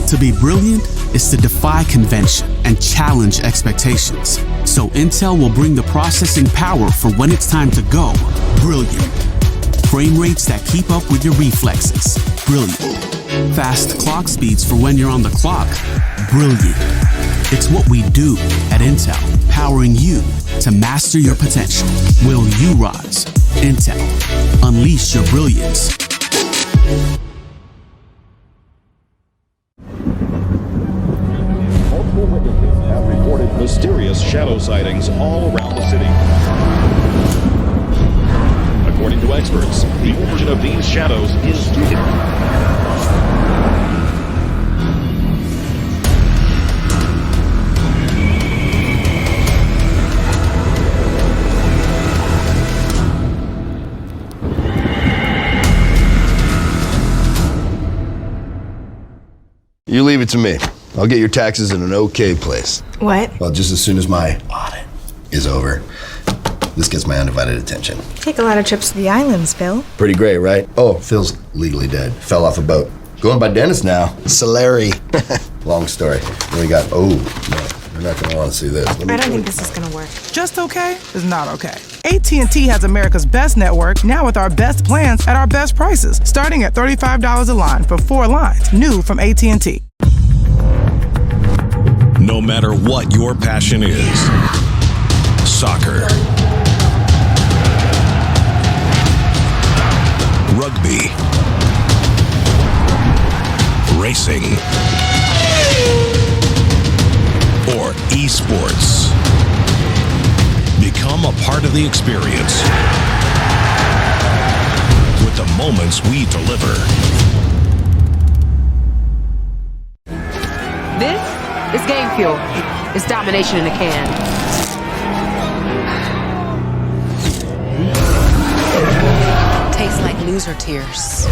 To be brilliant is to defy convention and challenge expectations. So Intel will bring the processing power for when it's time to go brilliant. Frame rates that keep up with your reflexes. Brilliant. Fast clock speeds for when you're on the clock. Brilliant. It's what we do at Intel, powering you to master your potential. Will you rise? Intel. Unleash your brilliance. Multiple witnesses have reported mysterious shadow sightings all around the city. According to experts, the origin of these shadows is You leave it to me. I'll get your taxes in an okay place. What? Well, just as soon as my audit is over, this gets my undivided attention. Take a lot of trips to the islands, Phil. Pretty great, right? Oh, Phil's legally dead. Fell off a boat. Going by Dennis now. Solari. Long story. Then we got, oh, no, you're not going to want to see this. I don't think this is going to work. Just okay is not okay. AT&T has America's best network, now with our best plans at our best prices, starting at $35 a line for 4 lines, new from AT&T. No matter what your passion is, soccer, rugby, racing, or esports, become a part of the experience with the moments we deliver. This is Game Fuel. It's domination in a can. Tastes like loser tears.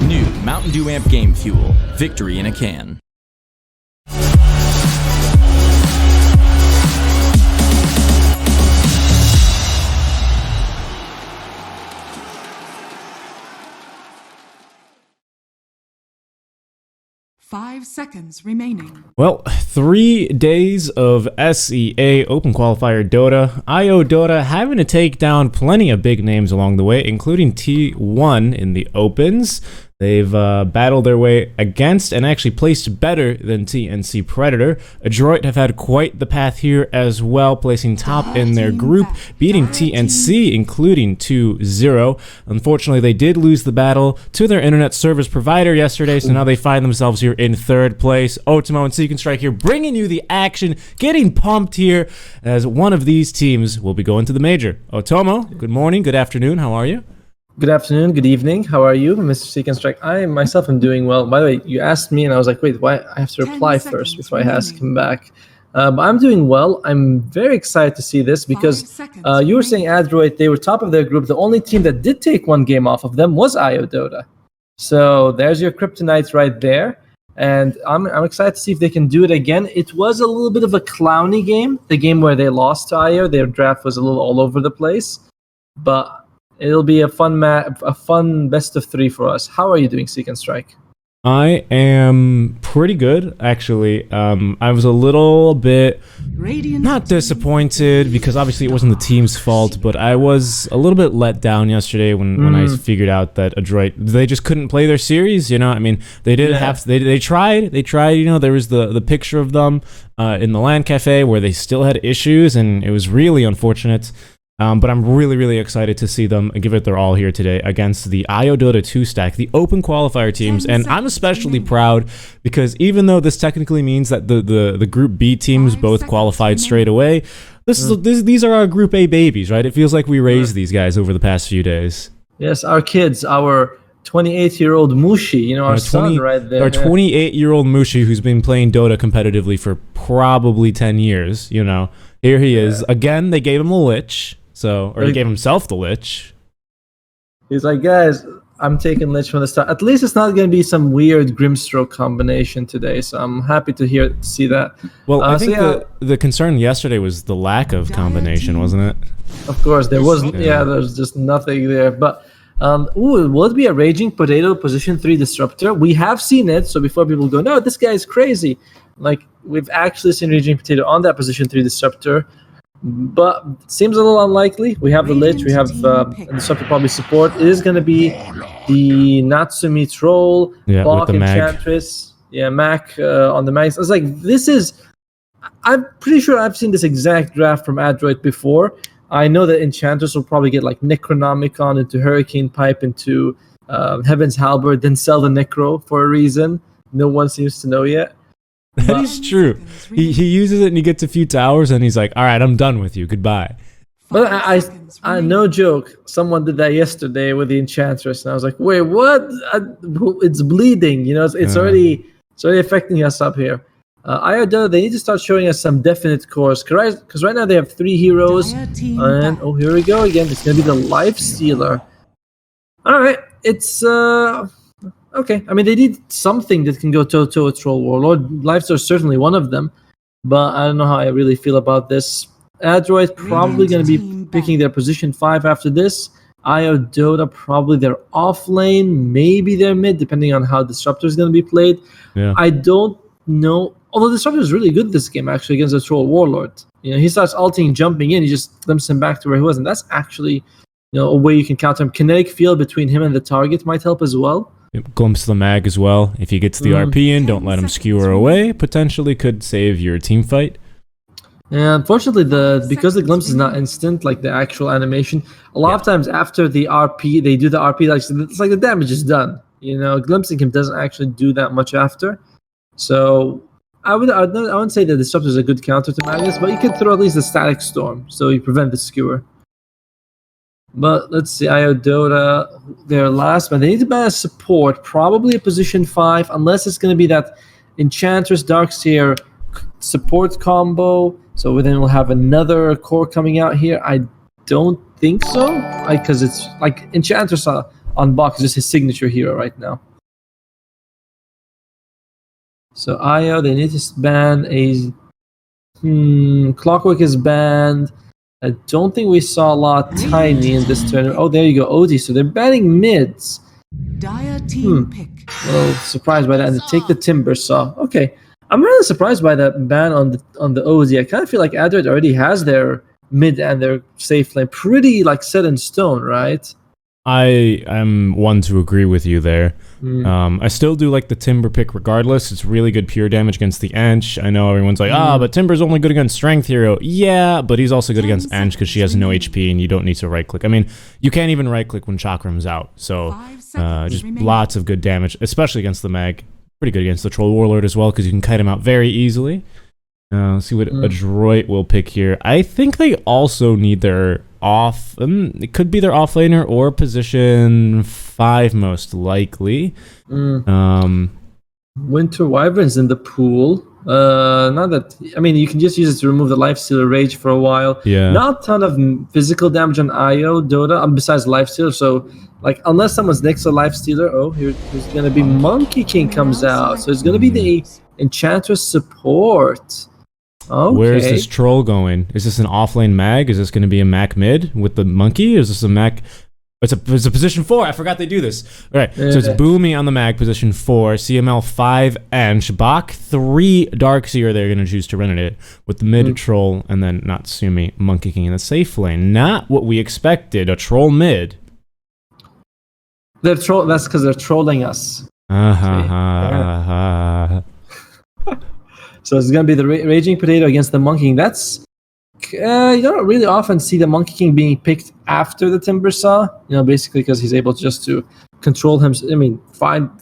New Mountain Dew Amp Game Fuel. Victory in a can. Five seconds remaining. Well, 3 days of SEA Open Qualifier Dota. IO Dota having to take down plenty of big names along the way, including T1 in the Opens. They've battled their way against and actually placed better than TNC Predator. Adroit have had quite the path here as well, placing top in their group, beating TNC, including 2-0. Unfortunately, they did lose the battle to their internet service provider yesterday, so now they find themselves here in 3rd place. Otomo and Seek and Strike here, bringing you the action, getting pumped here, as one of these teams will be going to the major. Otomo, good morning, good afternoon, how are you? Good afternoon, good evening. How are you, Mr. Seek and Strike? I myself am doing well. By the way, you asked me, and I was like, wait, why? I have to reply first before I ask him back. But I'm doing well. I'm very excited to see this because you were saying Adroit, they were top of their group. The only team that did take 1 game off of them was IO Dota. So there's your kryptonite right there. And I'm excited to see if they can do it again. It was a little bit of a clowny game, the game where they lost to IO. Their draft was a little all over the place. But it'll be a fun best of 3 for us. How are you doing, Seek and Strike? I am pretty good, actually. I was a little bit not disappointed because obviously it wasn't the team's fault, but I was a little bit let down yesterday when I figured out that Adroit, they just couldn't play their series. You know, I mean, they did they tried. You know, there was the picture of them in the LAN cafe where they still had issues, and it was really unfortunate. But I'm really, really excited to see them give it their all here today against the IO Dota 2 stack, the open qualifier teams. And I'm especially proud because even though this technically means that the Group B teams both qualified straight away, these are our Group A babies, right? It feels like we raised these guys over the past few days. Yes, our kids, our 28-year-old Mushi, you know, our son right there. Our 28-year-old Mushi who's been playing Dota competitively for probably 10 years, you know. Here he is. Again, they gave him a Lich. Or he gave himself the Lich. He's like, guys, I'm taking Lich from the start. At least it's not going to be some weird Grimstroke combination today, so I'm happy to see that. Well, I think the concern yesterday was the lack of combination, wasn't it? Of course, there wasn't. Yeah, there's just nothing there. But Will it be a Raging Potato position 3 disruptor? We have seen it, so before people go, no, this guy is crazy. Like, we've actually seen Raging Potato on that position 3 disruptor, but it seems a little unlikely. We have the Lich, we have the disruptor probably support. It is going to be the Natsumi Troll, Bach Enchantress, Mac on the mags. It's like, I'm pretty sure I've seen this exact draft from Adroit before. I know that Enchantress will probably get like Necronomicon into Hurricane Pipe into Heaven's Halberd, then sell the Necro for a reason no one seems to know yet. That is true. He uses it and he gets a few towers and he's like, all right, I'm done with you. Goodbye. But I no joke, someone did that yesterday with the Enchantress and I was like, wait, what? It's bleeding. You know, it's already affecting us up here. Iodella, they need to start showing us some definite cores. Because right now they have 3 heroes. And, here we go again. It's going to be the Life Stealer. Alright, it's... okay, I mean, they need something that can go toe-to-toe with Troll Warlord. Lives are certainly one of them. But I don't know how I really feel about this. Adroit probably going to be picking their position 5 after this. Iodota probably their off lane. Maybe their mid, depending on how Disruptor is going to be played. Yeah. I don't know. Although Disruptor is really good this game, actually, against the Troll Warlord. You know, he starts ulting, jumping in, he just glimpses him back to where he was. And that's actually, a way you can counter him. Kinetic field between him and the target might help as well. Glimpse the mag as well. If he gets the RP in, don't let him skewer away. Potentially could save your team fight. Yeah, unfortunately, because the glimpse is not instant, like the actual animation, a lot of times after the RP, they do the RP, it's like the damage is done. Glimpsing him doesn't actually do that much after. So I wouldn't say that the Disruptor is a good counter to Magnus, but you can throw at least a Static Storm, so you prevent the skewer. But let's see, Iodota, their last, but they need to ban a support, probably a position 5, unless it's going to be that Enchantress Darkseer support combo. So then we'll have another core coming out here. I don't think so, because it's like Enchantress on box is just his signature hero right now. So Io, they need to ban a... Clockwork is banned. I don't think we saw a lot Tiny in this tournament. Oh, there you go, OD. So they're banning mids. Dire team pick. A little surprised by that. And take the Timber Saw. Okay. I'm really surprised by that ban on the OD. I kind of feel like Adroit already has their mid and their safe lane pretty set in stone, right? I am one to agree with you there. I still do like the Timber pick regardless. It's really good pure damage against the Anch. I know everyone's like, but Timber's only good against Strength Hero. Yeah, but he's also good against Anch because she has no HP and you don't need to right-click. I mean, you can't even right-click when Chakram's out. So just lots of good damage, especially against the Mag. Pretty good against the Troll Warlord as well because you can kite him out very easily. Let's see what Adroit will pick here. I think they also need their off... it could be their offlaner or position 5 most likely. Winter Wyvern's in the pool. Not that... I mean, you can just use it to remove the Lifestealer Rage for a while. Yeah. Not a ton of physical damage on Io, Dota, besides Lifestealer. So, unless someone's next to Lifestealer, here's going to be Monkey King comes out. So it's going to be the Enchantress support. Okay. Where is this troll going? Is this an offlane mag? Is this going to be a Mac mid with the monkey? Is this a Mac... It's a position 4. I forgot they do this. All right, so it's Boomy on the mag, position 4. CML 5 and Bach 3 Darkseer. They're going to choose to run it with the mid troll and then Natsumi, Monkey King in the safe lane. Not what we expected. A troll mid. That's because they're trolling us. So it's going to be the Raging Potato against the Monkey King. That's... you don't really often see the Monkey King being picked after the Timber Saw. Basically because he's able just to control him. I mean,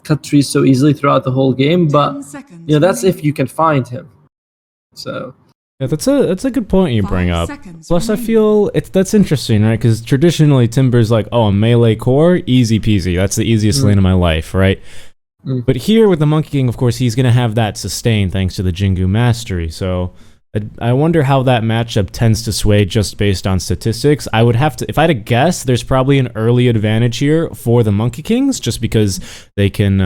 cut trees so easily throughout the whole game. But, that's if you can find him. So... Yeah, that's a good point you bring up. Plus, I feel that's interesting, right? Because traditionally, Timber's like, a melee core, easy peasy. That's the easiest lane of my life, right? But here with the Monkey King, of course, he's going to have that sustain thanks to the Jingu Mastery. So I wonder how that matchup tends to sway just based on statistics. I would have to, if I had to guess, there's probably an early advantage here for the Monkey Kings just because they can,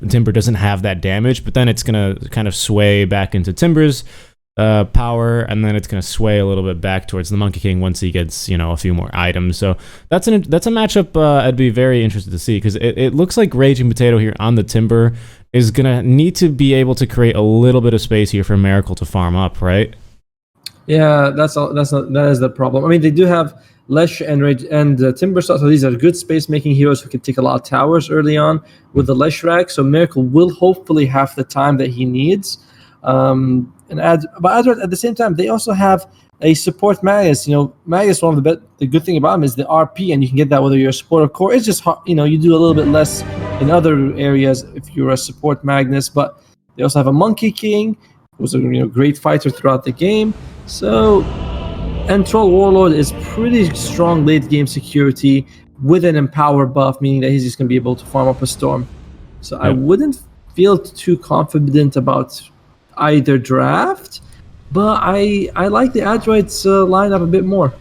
Timber doesn't have that damage, but then it's going to kind of sway back into Timber's power, and then it's going to sway a little bit back towards the Monkey King once he gets, a few more items. So that's a matchup I'd be very interested to see, because it looks like Raging Potato here on the Timber is going to need to be able to create a little bit of space here for Miracle to farm up, right? Yeah, that is the problem. I mean, they do have Lesh and Timber, so these are good space-making heroes who can take a lot of towers early on with the Lesh rack. So Miracle will hopefully have the time that he needs. But Adroit, at the same time, they also have a support Magus. Magus, the good thing about him is the RP, and you can get that whether you're a support or core. It's just you do a little bit less in other areas if you're a support Magnus. But they also have a Monkey King, who's a great fighter throughout the game. So, and Troll Warlord is pretty strong late game security with an Empower buff, meaning that he's just going to be able to farm up a Storm. So I wouldn't feel too confident about either draft, but I like the Adroit's lineup a bit more.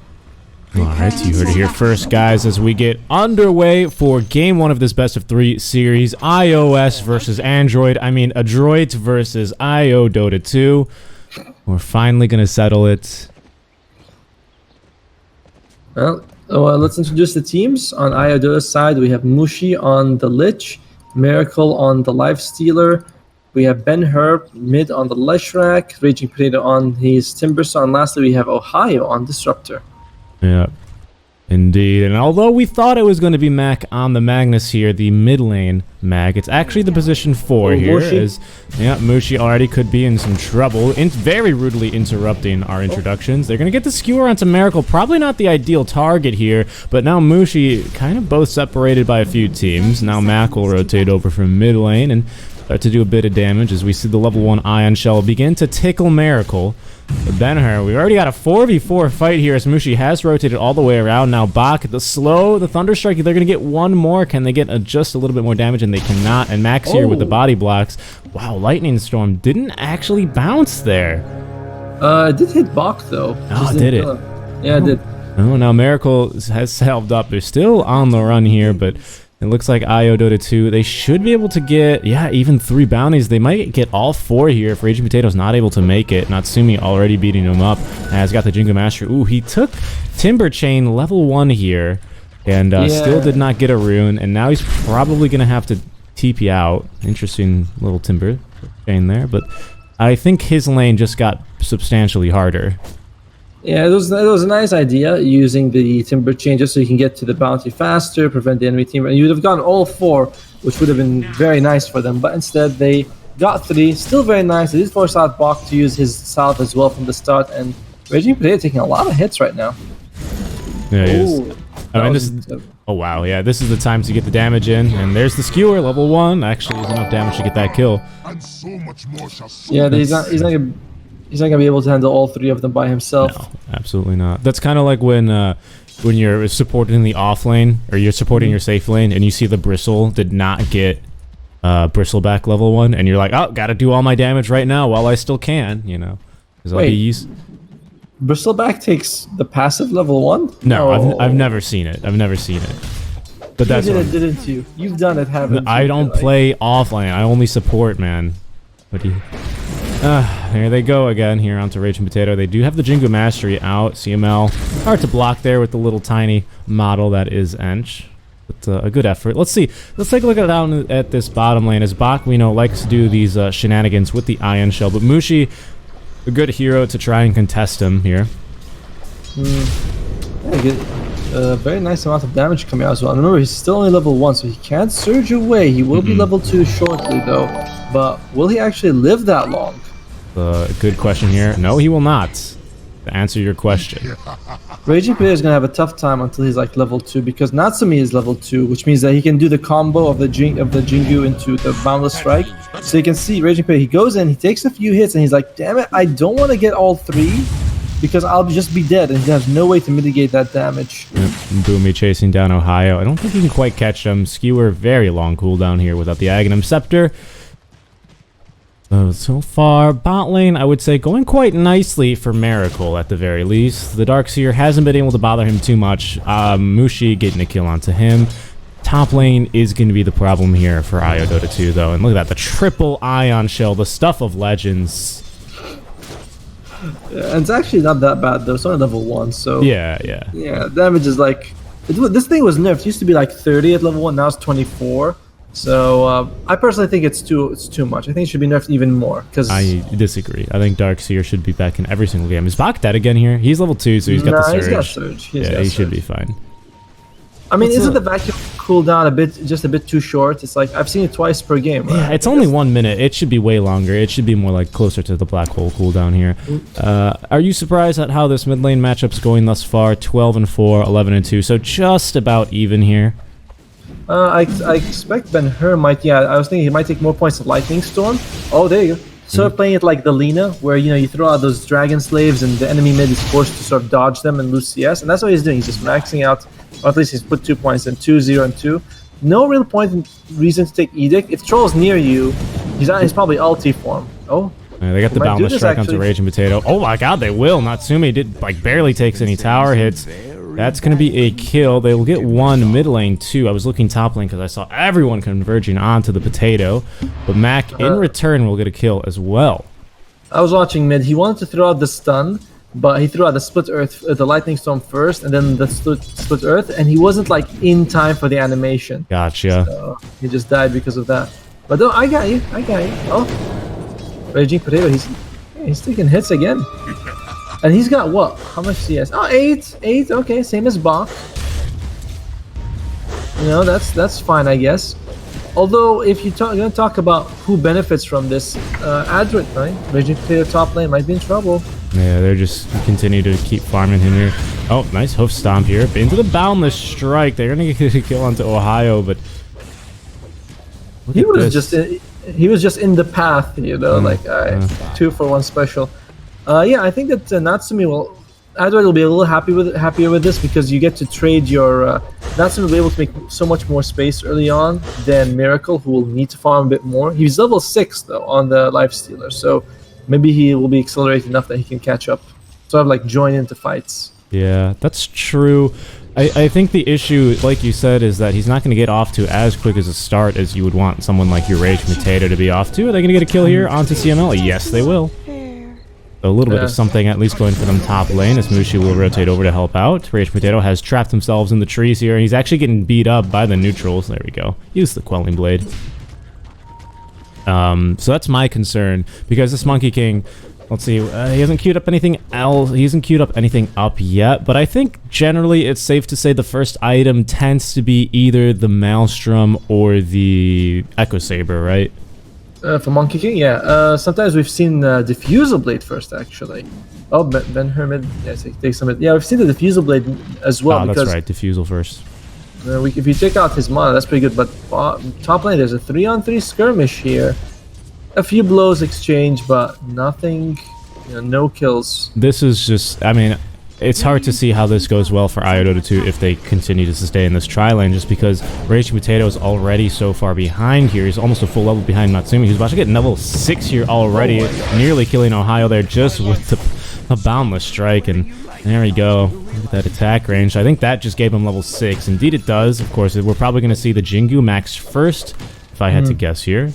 All right, you heard it here first, guys, as we get underway for Game 1 of this best-of-3 series, iOS versus Android. I mean, Adroit versus IO Dota 2. We're finally going to settle it. Well, let's introduce the teams. On IO Dota's side, we have Mushi on the Lich, Miracle on the Lifestealer. We have Ben Herb mid on the Leshrac, Raging Potato on his Timbersaw, and lastly we have Ohio on Disruptor. Yeah, indeed. And although we thought it was going to be Mac on the Magnus here, the mid lane Mag, it's actually the position 4 here. Mushi already could be in some trouble, very rudely interrupting our introductions. They're going to get the skewer onto Miracle, probably not the ideal target here, but now Mushi kind of both separated by a few teams. Now Mac will rotate over from mid lane and start to do a bit of damage as we see the level 1 Ion Shell begin to tickle Miracle. But Benher, we already got a 4v4 fight here as Mushi has rotated all the way around. Now Bach, the Thunderstrike, they're going to get one more. Can they get just a little bit more damage? And they cannot. And Max here with the body blocks. Wow, Lightning Storm didn't actually bounce there. It did hit Bach, though. Oh, did it? Yeah, it did. Oh, now Miracle has salved up. They're still on the run here, but it looks like IO Dota 2, they should be able to get, even 3 bounties. They might get all 4 here if Raging Potato's not able to make it. Natsumi already beating him up. Has got the Jingo Mastery. Ooh, he took Timber Chain level 1 here and still did not get a rune. And now he's probably going to have to TP out. Interesting little Timber Chain there. But I think his lane just got substantially harder. Yeah, it was a nice idea using the Timber Chain just so you can get to the bounty faster, prevent the enemy team. And you would have gotten all 4, which would have been very nice for them. But instead, they got 3. Still very nice. They did force out Bach to use his South as well from the start. And Raging Potato taking a lot of hits right now. Yeah, he is. Oh, wow. Yeah, this is the time to get the damage in. And there's the skewer, level 1. Actually, is enough damage to get that kill. Yeah, he's not going to be able to handle all 3 of them by himself. No, absolutely not. That's kind of like when you're supporting the off lane, or you're supporting your safe lane, and you see the Bristle did not get Bristleback level 1, and you're like, oh, gotta do all my damage right now while I still can, Wait, Bristleback takes the passive level 1? No, I've never seen it. But that's you did it, didn't you? You've done it, haven't you? I don't play offlane. I only support, man. What do you... here they go again here onto Raging Potato. They do have the Jingo Mastery out. CML hard to block there with the little tiny model that is Ench. But a good effort. Let's see. Let's take a look at this bottom lane as Bach, we know, likes to do these shenanigans with the Ion Shell. But Mushi, a good hero to try and contest him here. Very nice amount of damage coming out as well. Remember, he's still only level 1, so he can't surge away. He will be level 2 shortly, though. But will he actually live that long? Good question here. No, he will not. To answer your question. Raging Potato is going to have a tough time until he's like level 2, because Natsumi is level 2, which means that he can do the combo of the Jingu into the Boundless Strike. So you can see Raging Potato, he goes in, he takes a few hits, and he's like, damn it, I don't want to get all 3, because I'll just be dead, and he has no way to mitigate that damage. Yep. Boomy chasing down Ohio. I don't think he can quite catch him. Skewer, very long cooldown here without the Aghanim Scepter. So far, bot lane, I would say, going quite nicely for Miracle at the very least. The Darkseer hasn't been able to bother him too much. Mushi getting a kill onto him. Top lane is going to be the problem here for IO Dota 2, though. And look at that, the triple Ion Shell, the stuff of legends. Yeah, it's actually not that bad though. It's only level 1, so Yeah. yeah, damage is like this thing was nerfed. It used to be like 30 at level 1, now it's 24. So I personally think it's too much. I think it should be nerfed even more. Cause I disagree. I think Darkseer should be back in every single game. Is Bach dead again here? He's level 2, so he's got the surge. He's got surge. He should be fine. I mean, isn't the vacuum cooldown just a bit too short? It's like I've seen it twice per game. Right? Yeah, it's only 1 minute. It should be way longer. It should be more like closer to the black hole cooldown here. Are you surprised at how this mid lane matchup's going thus far? 12-4, 11-2, so just about even here. I expect Ben-Hur might. Yeah, I was thinking he might take more points of Lightning Storm. Oh, there you go. Sort of playing it like the Lina, where you throw out those dragon slaves and the enemy mid is forced to sort of dodge them and lose CS, and that's what he's doing. He's just maxing out, or at least he's put 2 points in 2, 0, and 2. No real reason to take Edict. If Troll's near you, he's probably ulti form. Oh. Yeah, they got the boundless strike onto Raging Potato. Oh my god, they will. Natsumi barely takes any tower hits. That's going to be a kill. They will get 1 mid lane, 2. I was looking top lane because I saw everyone converging onto the potato. But Mac, in return, will get a kill as well. I was watching mid. He wanted to throw out the stun, but he threw out the split earth, the lightning storm first, and then the split earth, and he wasn't in time for the animation. Gotcha. So he just died because of that. But no, I got you. Oh, Raging Potato, he's taking hits again. And he's got what? How much CS? Oh, 8. Okay, same as Bach. That's fine, I guess. Although, if you're going to talk about who benefits from this, Adroit, right? Raging Potato top lane might be in trouble. Yeah, they're just continue to keep farming him here. Oh, nice hoof stomp here. Into the boundless strike. They're going to get a kill onto Ohio, but he was just in the path, like 2 for 1 special. Yeah, I think that Natsumi Adroit will be a little happier with this because you get to trade your Natsumi will be able to make so much more space early on than Miracle, who will need to farm a bit more. He's level 6 though on the Lifestealer, so maybe he will be accelerated enough that he can catch up, sort of join into fights. Yeah, that's true. I think the issue, like you said, is that he's not going to get off to as quick as a start as you would want someone like your Rage Potato to be off to. Are they going to get a kill here onto CML? Yes, they will. A little bit of something at least going for them top lane as Mushi will rotate over to help out. Rage Potato has trapped themselves in the trees here, and he's actually getting beat up by the neutrals. There we go. Use the Quelling Blade. So that's my concern, because this Monkey King, let's see, he hasn't queued up anything else. He hasn't queued up anything up yet, but I think generally it's safe to say the first item tends to be either the Maelstrom or the Echo Saber, right? For Monkey King, yeah. Sometimes we've seen Diffusal Blade first, actually. Oh, Ben-Hur mid. Yes, he takes some. Yeah, we've seen the Diffusal Blade as well. Oh, that's right. Diffusal first. If you take out his mana, that's pretty good. But top lane, there's a 3-on-3 skirmish here. A few blows exchanged, but nothing. No kills. This is just. I mean, it's hard to see how this goes well for Iodota 2 if they continue to sustain this tri-lane, just because Raging Potato is already so far behind here. He's almost a full level behind Natsumi, who's about to get level 6 here already, nearly killing Ohio there just with the boundless strike, and there we go. Look at that attack range. I think that just gave him level 6. Indeed it does. Of course, we're probably going to see the Jingu max first, if I had to guess here.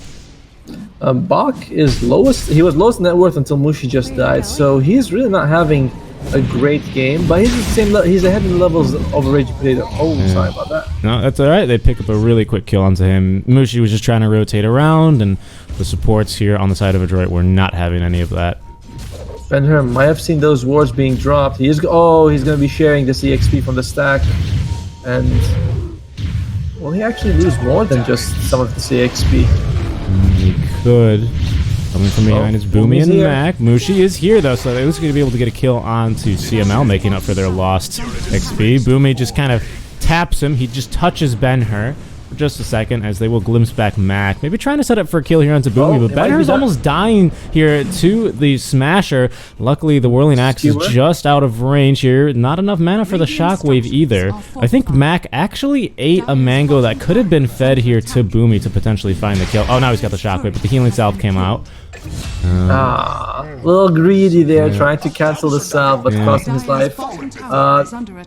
Bach is lowest. He was lowest net worth until Mushi just died, so he's really not having a great game, but he's the same. He's ahead in the levels of Raging Potato. Oh, yeah. Sorry about that. No, that's all right. They pick up a really quick kill onto him. Mushi was just trying to rotate around, and the supports here on the side of Adroit were not having any of that. Ben-Hur might have seen those wards being dropped. He's going to be sharing this EXP from the stack, and will he actually lose more than just some of this EXP? He could. Coming from behind is Boomy and Mac. Mushi is here, though, so they're going to be able to get a kill onto CML, making up for their lost XP. Boomy just kind of taps him. He just touches Ben-Hur for just a second, as they will glimpse back Mac. Maybe trying to set up for a kill here onto Boomy, but Ben-Hur's almost dying here to the Smasher. Luckily, the Whirling Axe is just out of range here. Not enough mana for the Shockwave either. I think Mac actually ate a mango that could have been fed here to Boomy to potentially find the kill. Oh, now he's got the Shockwave, but the Healing Salve came out. A little greedy there, trying to cancel the salve, but costing his life.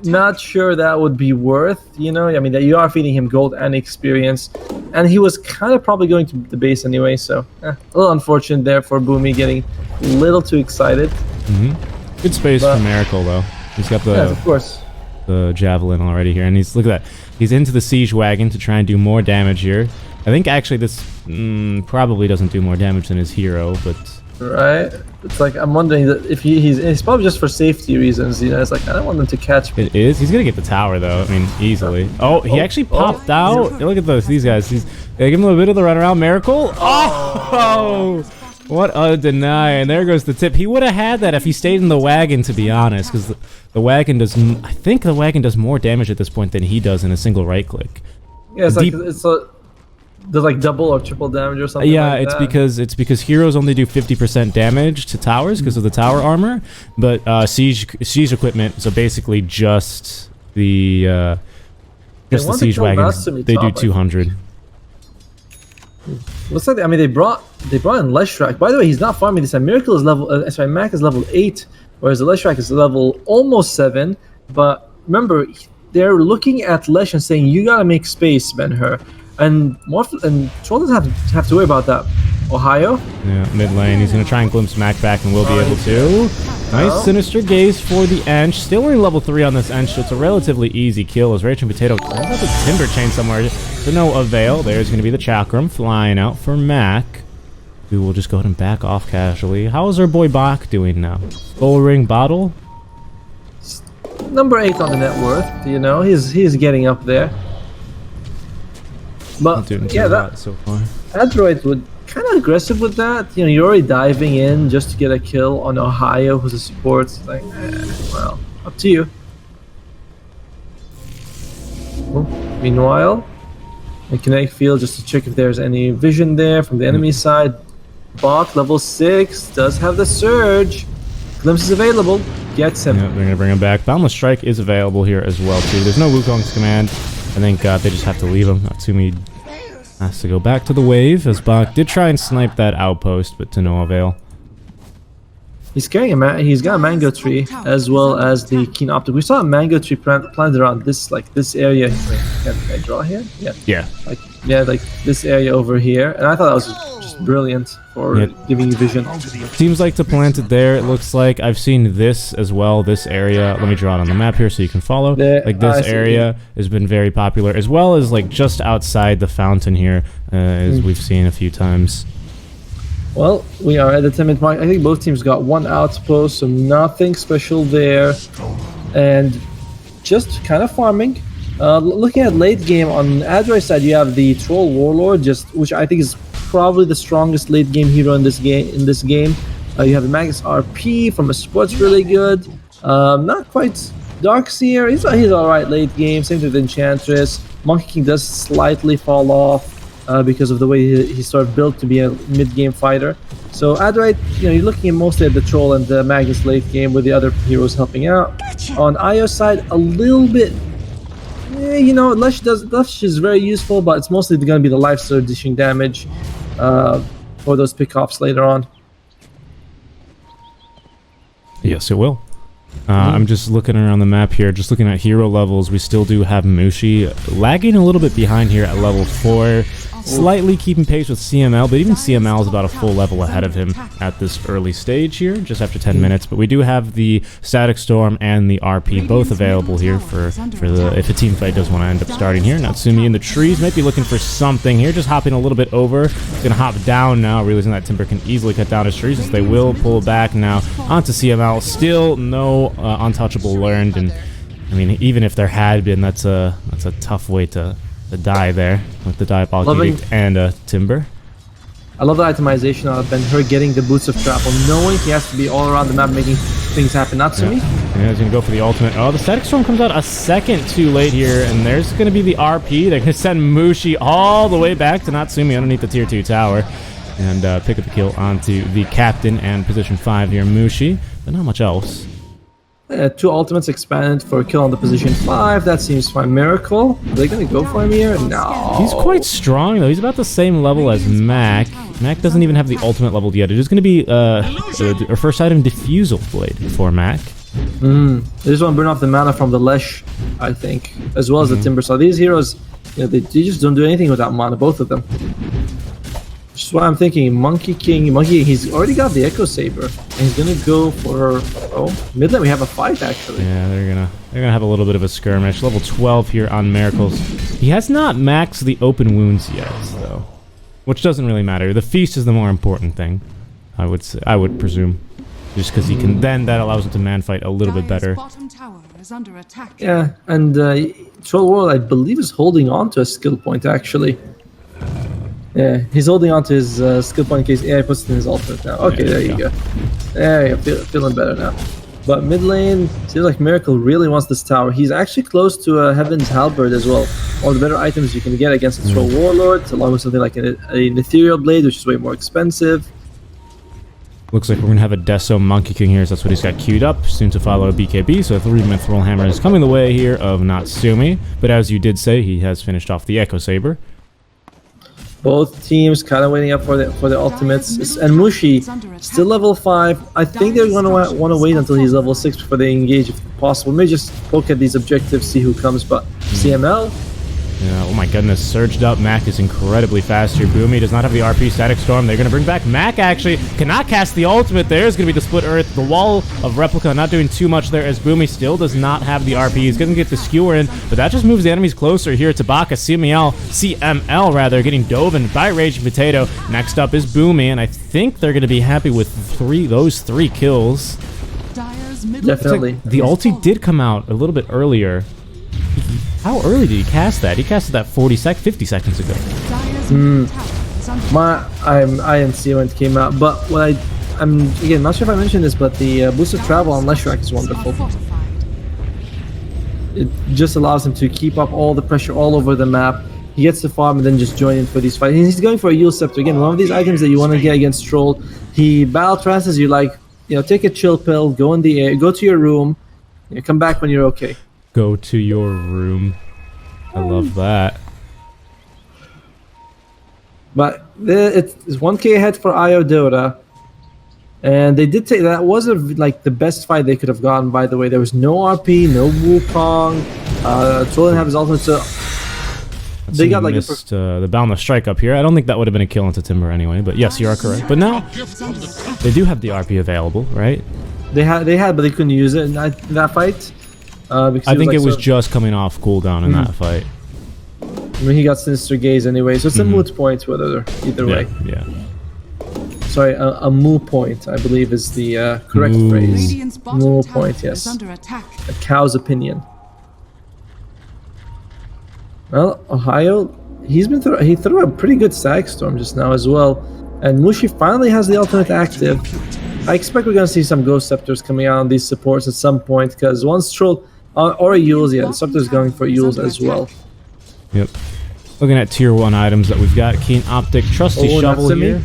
Not sure that would be worth, I mean, that you are feeding him gold and experience, and he was kind of probably going to the base anyway, so a little unfortunate there for Boomy getting a little too excited. Good space for Miracle though. He's got the of course. the javelin already here, and look at that. He's into the siege wagon to try and do more damage here. I think actually this probably doesn't do more damage than his hero, but right. It's like I'm wondering that if he's probably just for safety reasons. You know, it's like I don't want them to catch me. It is. He's gonna get the tower though. I mean, easily. Oh, he actually popped out. Look at these guys. They give him a bit of the runaround. Miracle. Oh, what a deny! And there goes the tip. He would have had that if he stayed in the wagon, to be honest, because the wagon does. I think the wagon does more damage at this point than he does in a single right click. Yeah, it's does like double or triple damage or something. Yeah, like it's because heroes only do 50% damage to towers because of the tower armor, but siege equipment. So basically, just the siege wagons. They do 200. Looks like they brought in Leshrac. By the way, he's not farming this time. Miracle is level. Mac is level 8, whereas the Leshrac is level almost 7. But remember, they're looking at Lesh and saying, "You gotta make space, Ben-Hur." And Troll doesn't have to worry about that. Ohio? Yeah, mid lane. He's going to try and glimpse Mac back and will be able to. Nice Sinister Gaze for the Ench. Still only level 3 on this Ench, so it's a relatively easy kill as Rage and Potato calls out the Timber Chain somewhere to no avail. There's going to be the Chakram flying out for Mac, who will just go ahead and back off casually. How is our boy Bach doing now? Full ring bottle? Number 8 on the net worth. You know, he's getting up there. But yeah, that so far. Adroit would kind of aggressive with that. You know, you're already diving in just to get a kill on Ohio, who's a support. It's like, well, up to you. Well, meanwhile, in Kinetic Field, just to check if there's any vision there from the enemy side. Bach, level 6, does have the Surge. Glimpse is available. Gets him. Yeah, they're going to bring him back. Boundless Strike is available here as well, too. There's no Wukong's command. I think they just have to leave him. Natsumi has to go back to the wave, as Bach did try and snipe that outpost, but to no avail. He's carrying he's got a mango tree as well as the keen optic. We saw a mango tree planted around this area. Can I draw here? Yeah. Like this area over here, and I thought that was just brilliant for giving you vision. Seems like to plant it there. It looks like I've seen this as well. This area. Let me draw it on the map here so you can follow. Like this area has been very popular, as well as like just outside the fountain here, as we've seen a few times. Well, we are at the 10-minute mark. I think both teams got one outpost, so nothing special there. And just kind of farming. Looking at late game, on Adroit side, you have the Troll Warlord, which I think is probably the strongest late game hero in this game. You have the Magus RP from a sports, really good. Not quite Darkseer. He's alright late game. Same with Enchantress. Monkey King does slightly fall off. Because of the way he's sort of built to be a mid-game fighter. So Adroit, you're looking mostly at the Troll and the Magus late game with the other heroes helping out. On Io side, a little bit, Lesh is very useful, but it's mostly going to be the life surge dishing damage for those pickoffs later on. Yes, it will. I'm just looking around the map here, just looking at hero levels. We still do have Mushi lagging a little bit behind here at level 4. Slightly keeping pace with CML, but even CML is about a full level ahead of him at this early stage here, just after 10 minutes. But we do have the Static Storm and the RP both available here for the if a team fight does want to end up starting here. Natsumi in the trees might be looking for something here, just hopping a little bit over. He's going to hop down now, realizing that Timber can easily cut down his trees, as they will pull back now onto CML. Still no untouchable learned, and I mean, even if there had been, that's a tough way to die there with the Diabolic Edict and Timber. I love the itemization of Ben-Hur getting the Boots of Travel, knowing he has to be all around the map making things happen. Natsumi? Yeah, he's going to go for the ultimate. Oh, the Static Storm comes out a second too late here, and there's going to be the RP. They're going to send Mushi all the way back to Natsumi underneath the tier 2 tower and pick up the kill onto the captain and position 5 here, Mushi, but not much else. 2 ultimates expanded for a kill on the position 5. That seems fine. Miracle? Are they going to go for him here? No. He's quite strong, though. He's about the same level as Mac. Mac doesn't even have the ultimate level yet. It is going to be our first item, Diffusal Blade for Mac. They just want to burn off the mana from the Lesh, I think, as well as the Timber. So these heroes, they just don't do anything without mana, both of them. Which is why I'm thinking Monkey King. He's already got the Echo Saber, and he's gonna go for mid lane. We have a fight actually. Yeah, they're gonna have a little bit of a skirmish. Level 12 here on Miracles. He has not maxed the open wounds yet, though, which doesn't really matter. The feast is the more important thing, I would presume, just because he can. Then that allows him to man fight a little bit better. Yeah, and Troll World, I believe, is holding on to a skill point actually. Yeah, he's holding on to his skill point in case AI puts it in his ultimate now. Okay, there you go. There you go, feeling better now. But mid lane, seems like Miracle really wants this tower. He's actually close to a Heaven's Halberd as well. One of the better items you can get against a Troll Warlord, along with something like an Ethereal Blade, which is way more expensive. Looks like we're going to have a Deso Monkey King here, so that's what he's got queued up. Soon to follow a BKB, so a 3 Mithril Hammer is coming the way here of Natsumi. But as you did say, he has finished off the Echo Saber. Both teams kind of waiting up for the ultimates. And Mushi, still level 5. I think they're going to want to wait until he's level 6 before they engage if possible. Maybe just poke at these objectives, see who comes. But CML... Yeah, oh my goodness, surged up. Mac is incredibly fast here. Boomy does not have the RP. Static Storm, they're going to bring back Mac, actually. Cannot cast the ultimate. There's going to be the Split Earth. The Wall of Replica not doing too much there as Boomy still does not have the RP. He's going to get the Skewer in, but that just moves the enemies closer here. Tabaka, CML rather, getting dove in by Raging Potato. Next up is Boomy, and I think they're going to be happy with those three kills. Definitely. Like the ulti did come out a little bit earlier. How early did he cast that? He casted that 50 seconds ago. I didn't see when it came out, but what I'm again not sure if I mentioned this, but the boost of travel on Leshrac is wonderful. It just allows him to keep up all the pressure all over the map. He gets the farm and then just join in for these fights. He's going for a Yule Scepter again. One of these items that you want to get against Troll. He battle trances you like, take a chill pill, go in the air, go to your room, come back when you're okay. Go to your room. I love that. But it's 1k ahead for Iodota. And they did take that was the best fight they could have gotten, by the way. There was no RP, no Wukong. Troll didn't have his ultimate, so they got like missed, the Boundless Strike up here. I don't think that would have been a kill into Timber anyway, but yes, you are correct. But now they do have the RP available, right? They had, but they couldn't use it in that fight. Because I think it was just coming off cooldown in that fight. I mean, he got Sinister Gaze anyway, so it's a moot point either way. Yeah. Sorry, a moo point, I believe, is the correct phrase. Moo point, yes. A cow's opinion. Well, Ohio, he threw a pretty good Static Storm just now as well, and Mushi finally has the ultimate active. I expect we're gonna see some Ghost Scepters coming out on these supports at some point, because once Troll or a Yules, the Scepter's going for Yules as well. Yep. Looking at tier 1 items that we've got. Keen Optic, Trusty Shovel here.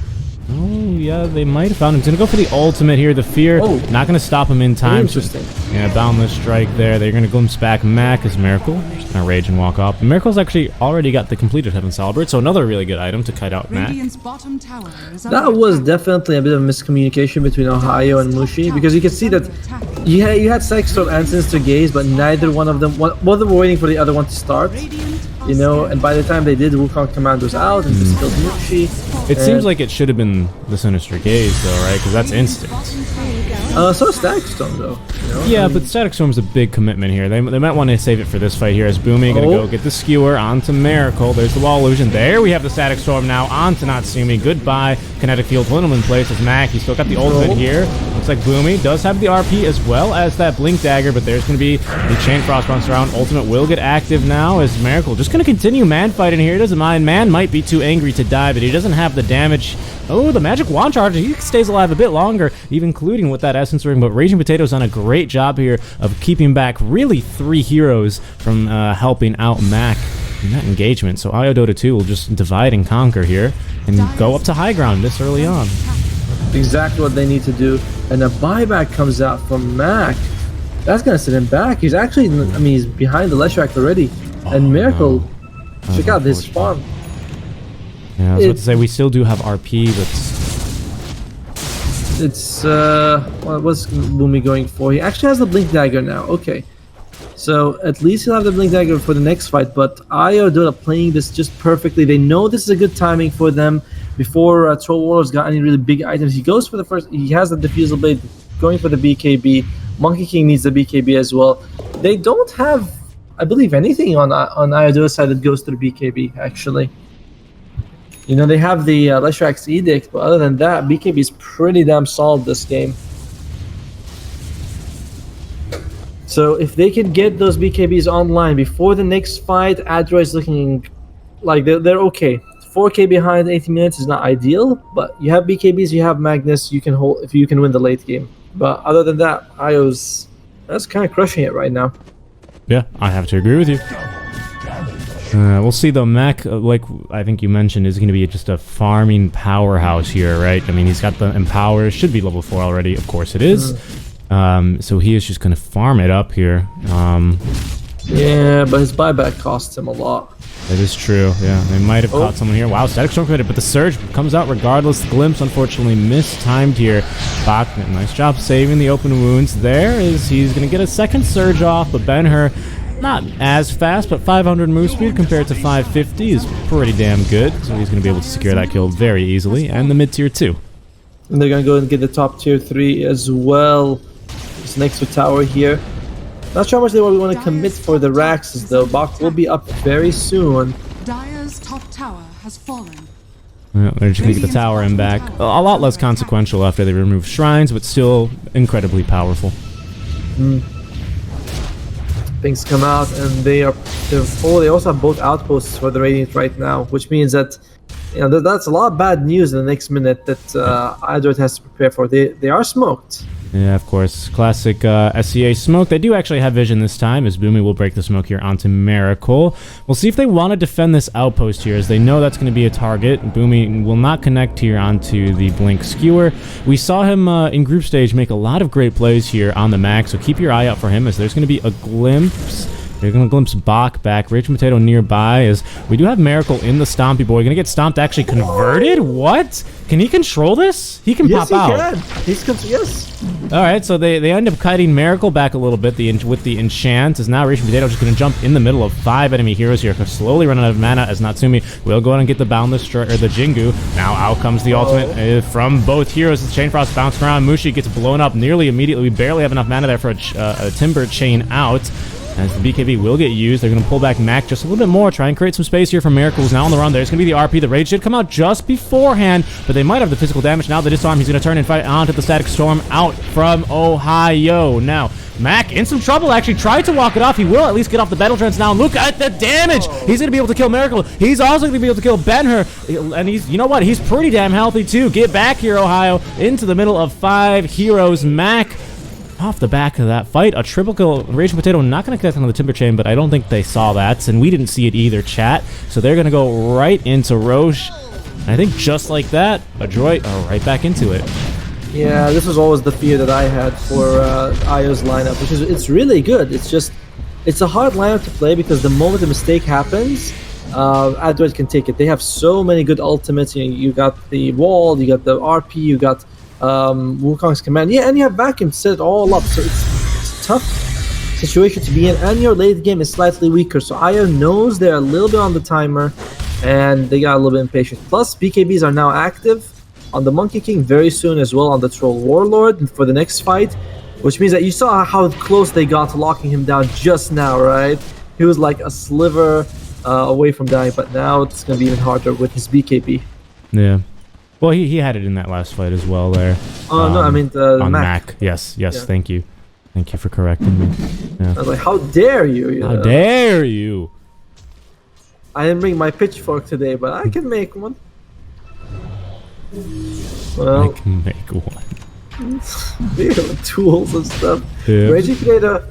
Oh, yeah, they might have found him. He's going to go for the ultimate here. The Fear, not going to stop him in time. Interesting. Yeah, Boundless Strike there. They're going to glimpse back Mac as Miracle. Just going to rage and walk off. Miracle's actually already got the completed Heaven's Halberd, so another really good item to kite out Mac. That was definitely a bit of miscommunication between Ohio and Mushi, because you can see that you had Static Storm and Sinister Gaze, but neither one of them, both of them were waiting for the other one to start. And by the time they did, Wukong Command was out and just killed Mushi. It seems like it should have been the Sinister Gaze, though, right? Because that's instant. So Static Storm, though. Yeah, but Static Storm's a big commitment here. They might want to save it for this fight here, as Boomy going to go get the Skewer onto Miracle. There's the Wall Illusion. There we have the Static Storm now onto Natsumi. Goodbye. Kinetic Field. Pulling him in place as Mac. He's still got the ultimate here. Looks like Boomy does have the RP as well as that Blink Dagger, but there's going to be the Chain Frost bounce around. Ultimate will get active now as Miracle just going to continue man fighting here. Doesn't mind. Man might be too angry to die, but he doesn't have the damage. Oh, the Magic Wand Charge. He stays alive a bit longer, even including with that Essence Ring, but Raging Potato's done a great job here of keeping back really 3 heroes from helping out Mac in that engagement. So Iodota 2 will just divide and conquer here and go up to high ground this early on. Exactly what they need to do. And a buyback comes out from Mac. That's going to set him back. He's actually, he's behind the Leshrac already. And Miracle, check out this farm. Yeah, I was about to say, we still do have RP, but what's Boomy going for? He actually has the Blink Dagger now. Okay. So at least he'll have the Blink Dagger for the next fight, but Adroit are playing this just perfectly. They know this is a good timing for them before Troll Warlord's got any really big items. He goes for the first, he has the Diffusal Blade going for the BKB. Monkey King needs the BKB as well. They don't have, I believe, anything on Adroit's side that goes to the BKB, actually. You know, they have the Leshrax Edict, but other than that, BKB is pretty damn solid this game. So if they can get those BKBs online before the next fight, Adroit is looking like they're okay. 4K behind 80 minutes is not ideal, but you have BKBs, you have Magnus, you can hold if you can win the late game. But other than that, that's kind of crushing it right now. Yeah, I have to agree with you. We'll see though. Mac, like I think you mentioned, is going to be just a farming powerhouse here, right? I mean, he's got the Empower, should be level 4 already. Of course it is. So he is just going to farm it up here. Yeah, but his buyback costs him a lot. That is true, yeah. They might have caught someone here. Wow, Static Storm committed, but the Surge comes out regardless. The Glimpse, unfortunately, mistimed here. Bach, nice job saving the open wounds there. He's going to get a second Surge off, but Ben-Hur, not as fast, but 500 move speed compared to 550 is pretty damn good. So he's going to be able to secure that kill very easily, and the mid-tier 2. And they're going to go and get the top tier 3 as well. It's next to tower here. Not sure how much they want to commit for the Raxes though. Bach will be up very soon. Dire's top tower has fallen. Well, they're just going to get the tower and back. A lot less consequential after they remove shrines, but still incredibly powerful. Things come out and they also have both outposts for the Radiant right now, which means that that's a lot of bad news in the next minute that Adroit has to prepare for. They are smoked. Yeah, of course. Classic SCA smoke. They do actually have vision this time, as Boomy will break the smoke here onto Miracle. We'll see if they want to defend this outpost here, as they know that's going to be a target. Boomy will not connect here onto the Blink Skewer. We saw him in group stage make a lot of great plays here on the Mac, so keep your eye out for him, as there's going to be a glimpse. They're going to glimpse Bach back. Raging Potato nearby, as we do have Miracle in the Stompy Boy. Going to get Stomped actually converted? What? Can he control this? He can pop out. Yes, he can. Yes. Alright, so they end up kiting Miracle back a little bit with the enchant, as now Raging Potato just going to jump in the middle of 5 enemy heroes here, slowly running out of mana, as Natsumi will go ahead and get the Boundless or the Jingu. Now out comes the ultimate from both heroes. The Chain Frost bouncing around. Mushi gets blown up nearly immediately. We barely have enough mana there for a Timber Chain out. As the BKB will get used, they're going to pull back Mac just a little bit more, try and create some space here for Miracle, who's now on the run. There's going to be the RP. The Rage did come out just beforehand, but they might have the physical damage. Now the Disarm, he's going to turn and fight onto the Static Storm out from Ohio. Now, Mac in some trouble, actually tried to walk it off. He will at least get off the Battle Trance now. And look at the damage! He's going to be able to kill Miracle. He's also going to be able to kill Ben-Hur. And you know what? He's pretty damn healthy too. Get back here, Ohio, into the middle of 5 heroes. Mac off the back of that fight, a triple kill. Raging Potato not going to connect on the Timber Chain, but I don't think they saw that, and we didn't see it either, chat. So they're going to go right into Roche. And I think just like that, Adroit are right back into it. Yeah, this was always the fear that I had for Io's lineup, which is it's really good. It's a hard lineup to play because the moment a mistake happens, Adroit can take it. They have so many good ultimates. You got the wall, you got the RP, you got Wukong's command, and you have vacuum to set it all up, so it's a tough situation to be in, and your late game is slightly weaker, so Io knows they're a little bit on the timer and they got a little bit impatient. Plus BKBs are now active on the Monkey King very soon as well, on the Troll Warlord for the next fight, which means that you saw how close they got to locking him down just now, right? He was like a sliver away from dying, but now it's gonna be even harder with his BKB. Yeah. Well, he had it in that last fight as well there. Oh, no, I mean the on Mac. Yes, yeah. Thank you. Thank you for correcting me. Yeah. I was like, how dare you? How dare you? I didn't bring my pitchfork today, but I can make one. Well, I can make one. They have tools and stuff. Yeah. Raging Potato,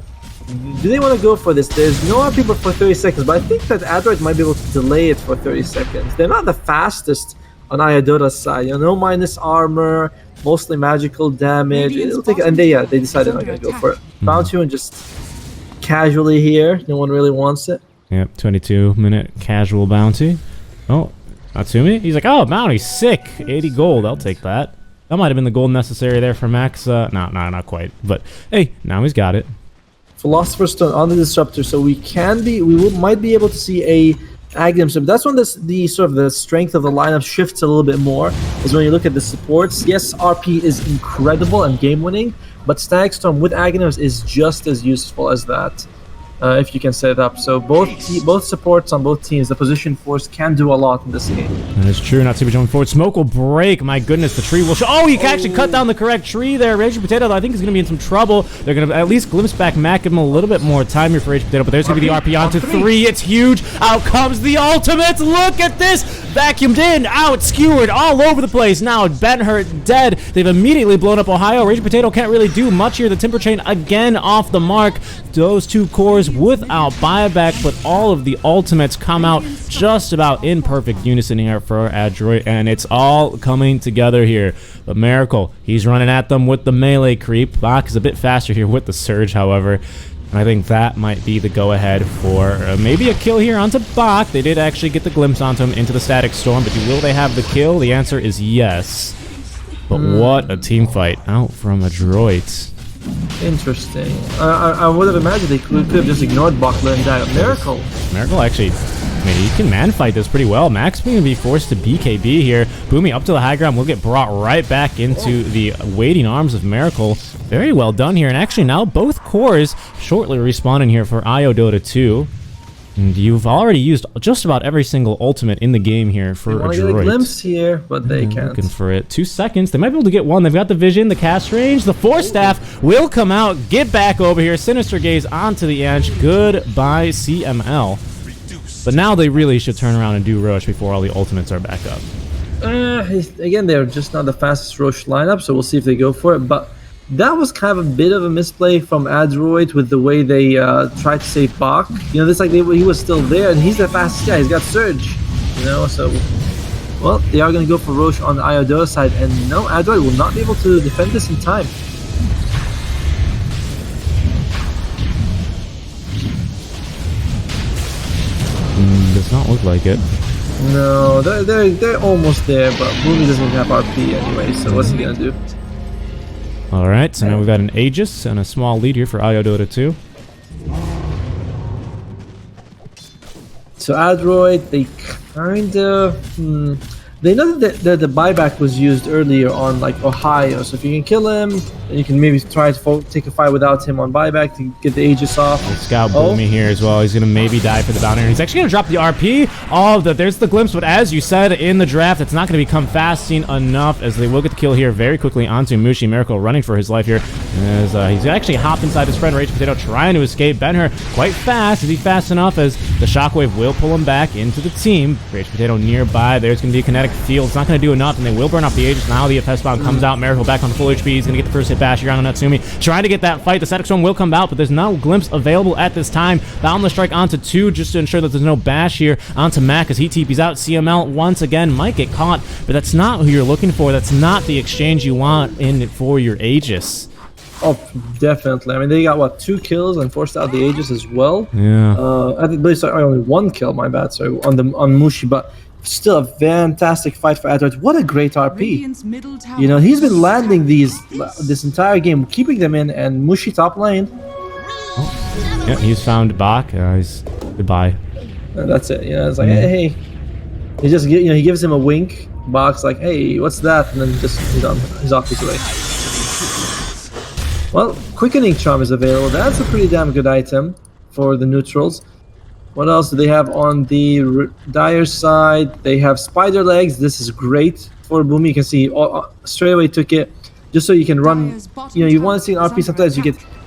do they want to go for this? There's no RP for 30 seconds, but I think that Adroit might be able to delay it for 30 seconds. They're not the fastest on Ayadora's side, no minus armor, mostly magical damage. It'll take, and they decided not gonna go for it. Bounty and just casually here. No one really wants it. Yep, 22-minute casual bounty. Oh, Natsumi? He's like, oh, bounty, sick. 80 gold, I'll take that. That might have been the gold necessary there for Max. No, not quite. But hey, now he's got it. Philosopher's Stone on the Disruptor, so might be able to see a Aghanim. So that's when the sort of the strength of the lineup shifts a little bit more, is when you look at the supports. Yes, RP is incredible and game winning, but Static Storm with Aghanim is just as useful as that. If you can set it up. So both supports on both teams, the position force can do a lot in this game. That is true, not super jumping forward. Smoke will break. My goodness, the tree will show. Oh, he can actually cut down the correct tree there. Rage Potato, I think, is going to be in some trouble. They're going to at least glimpse back Mac, give him a little bit more time here for Rage Potato, but there's going to be the RP onto 3. It's huge. Out comes the ultimate. Look at this. Vacuumed in, out, skewered, all over the place. Now, Ben-Hurt dead. They've immediately blown up Ohio. Rage Potato can't really do much here. The Timber Chain again off the mark. Those 2 cores without buyback, but all of the ultimates come out just about in perfect unison here for Adroit, and it's all coming together here. But Miracle, he's running at them with the melee creep. Bach is a bit faster here with the surge, however. And I think that might be the go-ahead for maybe a kill here onto Bach. They did actually get the glimpse onto him into the Static Storm, but will they have the kill? The answer is yes. But what a team fight out from Adroit. Interesting. I would have imagined they could have just ignored Bachler and died. Miracle actually, I mean, he can man fight this pretty well. Max going to be forced to BKB here. Boomy up to the high ground will get brought right back into the waiting arms of Miracle. Very well done here. And actually now both cores shortly respawning here for IO Dota 2. And you've already used just about every single ultimate in the game here for Adroit. They want to get a glimpse here, but they can't. Looking for it. 2 seconds. They might be able to get one. They've got the vision, the cast range. The Force Staff will come out. Get back over here. Sinister Gaze onto the edge. Goodbye, CML. But now they really should turn around and do Roche before all the ultimates are back up. Again, they're just not the fastest Roche lineup, so we'll see if they go for it. But that was kind of a bit of a misplay from Adroit with the way they tried to save Bach. You know, it's like he was still there, and he's the fastest guy. He's got Surge, you know, so... Well, they are going to go for Roche on the Iodora side, and no, Adroit will not be able to defend this in time. Does not look like it. No, they're almost there, but Boomy doesn't have RP anyway, so what's he going to do? Alright, so now we've got an Aegis and a small lead here for IO Dota 2. So Adroit, they kind of... They know that the buyback was used earlier on like Ohio, so if you can kill him, then you can maybe try to take a fight without him on buyback to get the Aegis off. Scout Boomy here as well. He's going to maybe die for the bounty. He's actually going to drop the RP. There's the glimpse, but as you said in the draft, it's not going to become fasting enough as they will get the kill here very quickly onto Mushi. Miracle running for his life here as he's actually hopped inside his friend Rage Potato trying to escape. Ben-Hur quite fast. Is he fast enough as the Shockwave will pull him back into the team? Rage Potato nearby. There's going to be a kinetic field. It's not going to do enough, and they will burn off the Aegis. Now the FS bomb comes out. Miracle back on full HP. He's going to get the first hit bash here on Natsumi. Trying to get that fight. The Static Storm will come out, but there's no glimpse available at this time. Boundless Strike onto 2 just to ensure that there's no bash here onto Mac as he TP's out. CML once again might get caught, but that's not who you're looking for. That's not the exchange you want in it for your Aegis. Oh, definitely. I mean, they got, what, 2 kills and forced out the Aegis as well? Yeah. I think only 1 kill, my bad, sorry, on Mushi, but still a fantastic fight for Adroit. What a great RP. You know, he's been landing this entire game, keeping them in, and Mushi top lane. Oh. Yeah, he's found Bach. He's goodbye. And that's it. You know, it's like, hey. He just, you know, he gives him a wink. Bach's like, hey, what's that? And then just he's off his way. Well, Quickening Charm is available. That's a pretty damn good item for the neutrals. What else do they have on the Dire side? They have Spider Legs. This is great for Boomy. You can see straight away took it just so you can run. You know, you want to see an RP. Sometimes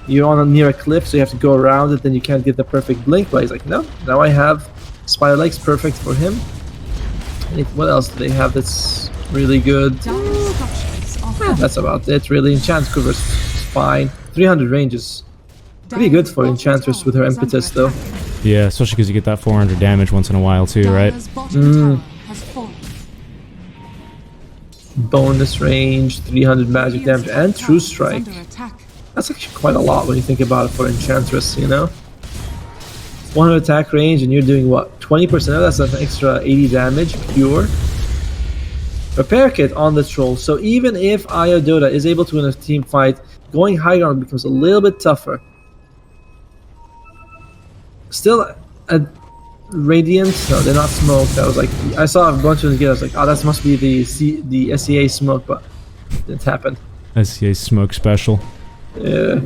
you're near a cliff, so you have to go around it. Then you can't get the perfect blink. But he's like, no. Now I have Spider Legs, perfect for him. What else do they have that's really good? That's about it, really. Enchant Cover's fine. 300 range is pretty good for Enchantress with her impetus, though. Yeah, especially because you get that 400 damage once in a while too, right? Bonus range, 300 magic damage, and True Strike. That's actually quite a lot when you think about it for Enchantress, you know? 100 attack range, and you're doing what? 20% of that's an extra 80 damage, pure. Repair Kit on the Troll, so even if Iodota is able to win a team fight, going high ground becomes a little bit tougher. Still, Radiant. No, they're not smoked. I was like, I saw a bunch of them get. I was like, oh, that must be the SEA smoke, but it didn't happen. SEA smoke special. Yeah.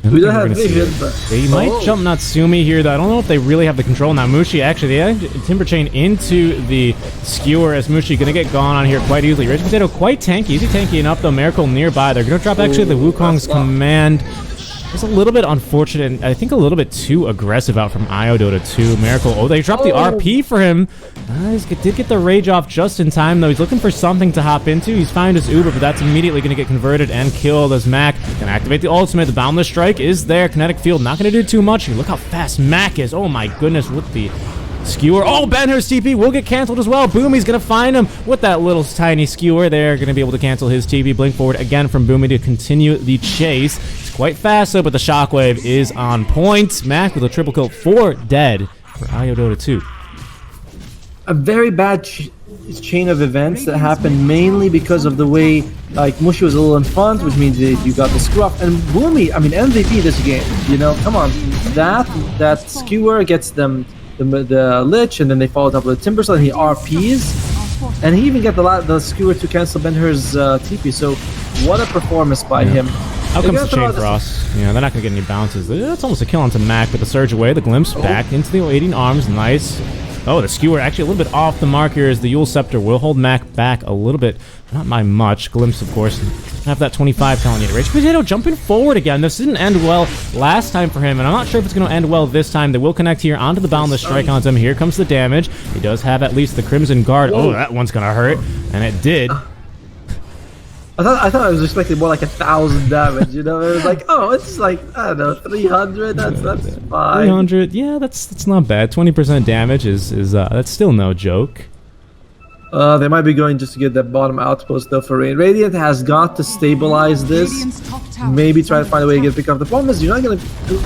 We don't have Vivian, but they might jump Natsumi here, though. I don't know if they really have the control. Now, Mushi, actually, they had Timber Chain into the Skewer as Mushi going to get gone on here quite easily. Rage Potato quite tanky. Easy tanky enough, though. Miracle nearby. They're going to drop, actually, the Wukong's command. It's a little bit unfortunate, and I think a little bit too aggressive out from Iodota 2. Miracle, oh, they dropped the RP for him. He did get the rage off just in time, though. He's looking for something to hop into. He's found his Uber, but that's immediately going to get converted and killed as Mac can activate the ultimate. The Boundless Strike is there. Kinetic Field not going to do too much. Look how fast Mac is. Oh, my goodness, with the Skewer. Oh, Ben-Hur's TP will get canceled as well. Boomy's going to find him with that little tiny Skewer. They're going to be able to cancel his TP. Blink forward again from Boomy to continue the chase. It's quite fast, though, but the Shockwave is on point. Mac with a triple kill, 4 dead for Iodota 2. A very bad chain of events that happened mainly because of the way, like, Mushi was a little in front, which means that you got the screw up. And Boomy, I mean, MVP this game, you know, come on. That Skewer gets them the Lich, and then they followed up with Timber, and he RPs, and he even got the Skewer to cancel Ben-Hur's TP. So what a performance by him. Out comes the Chain Frost. Yeah, they're not going to get any bounces. That's almost a kill onto Mac, but the Surge away, the Glimpse back into the 18 arms. Nice. Oh, the Skewer actually a little bit off the mark here as the Yule Scepter will hold Mac back a little bit. Not by much. Glimpse, of course. Have that 25 Colonnade. Rage Potato jumping forward again. This didn't end well last time for him, and I'm not sure if it's going to end well this time. They will connect here onto the Boundless Strike onto him. Here comes the damage. He does have at least the Crimson Guard. Oh, that one's going to hurt, and it did. I thought I was expecting more like 1,000 damage, you know? It was like, oh, it's like, I don't know, 300, that's fine. 300, yeah, that's not bad. 20% damage is that's still no joke. They might be going just to get that bottom outpost though for Rain. Radiant has got to stabilize this. Maybe try to find a way to get pick off. The problem is you're not gonna,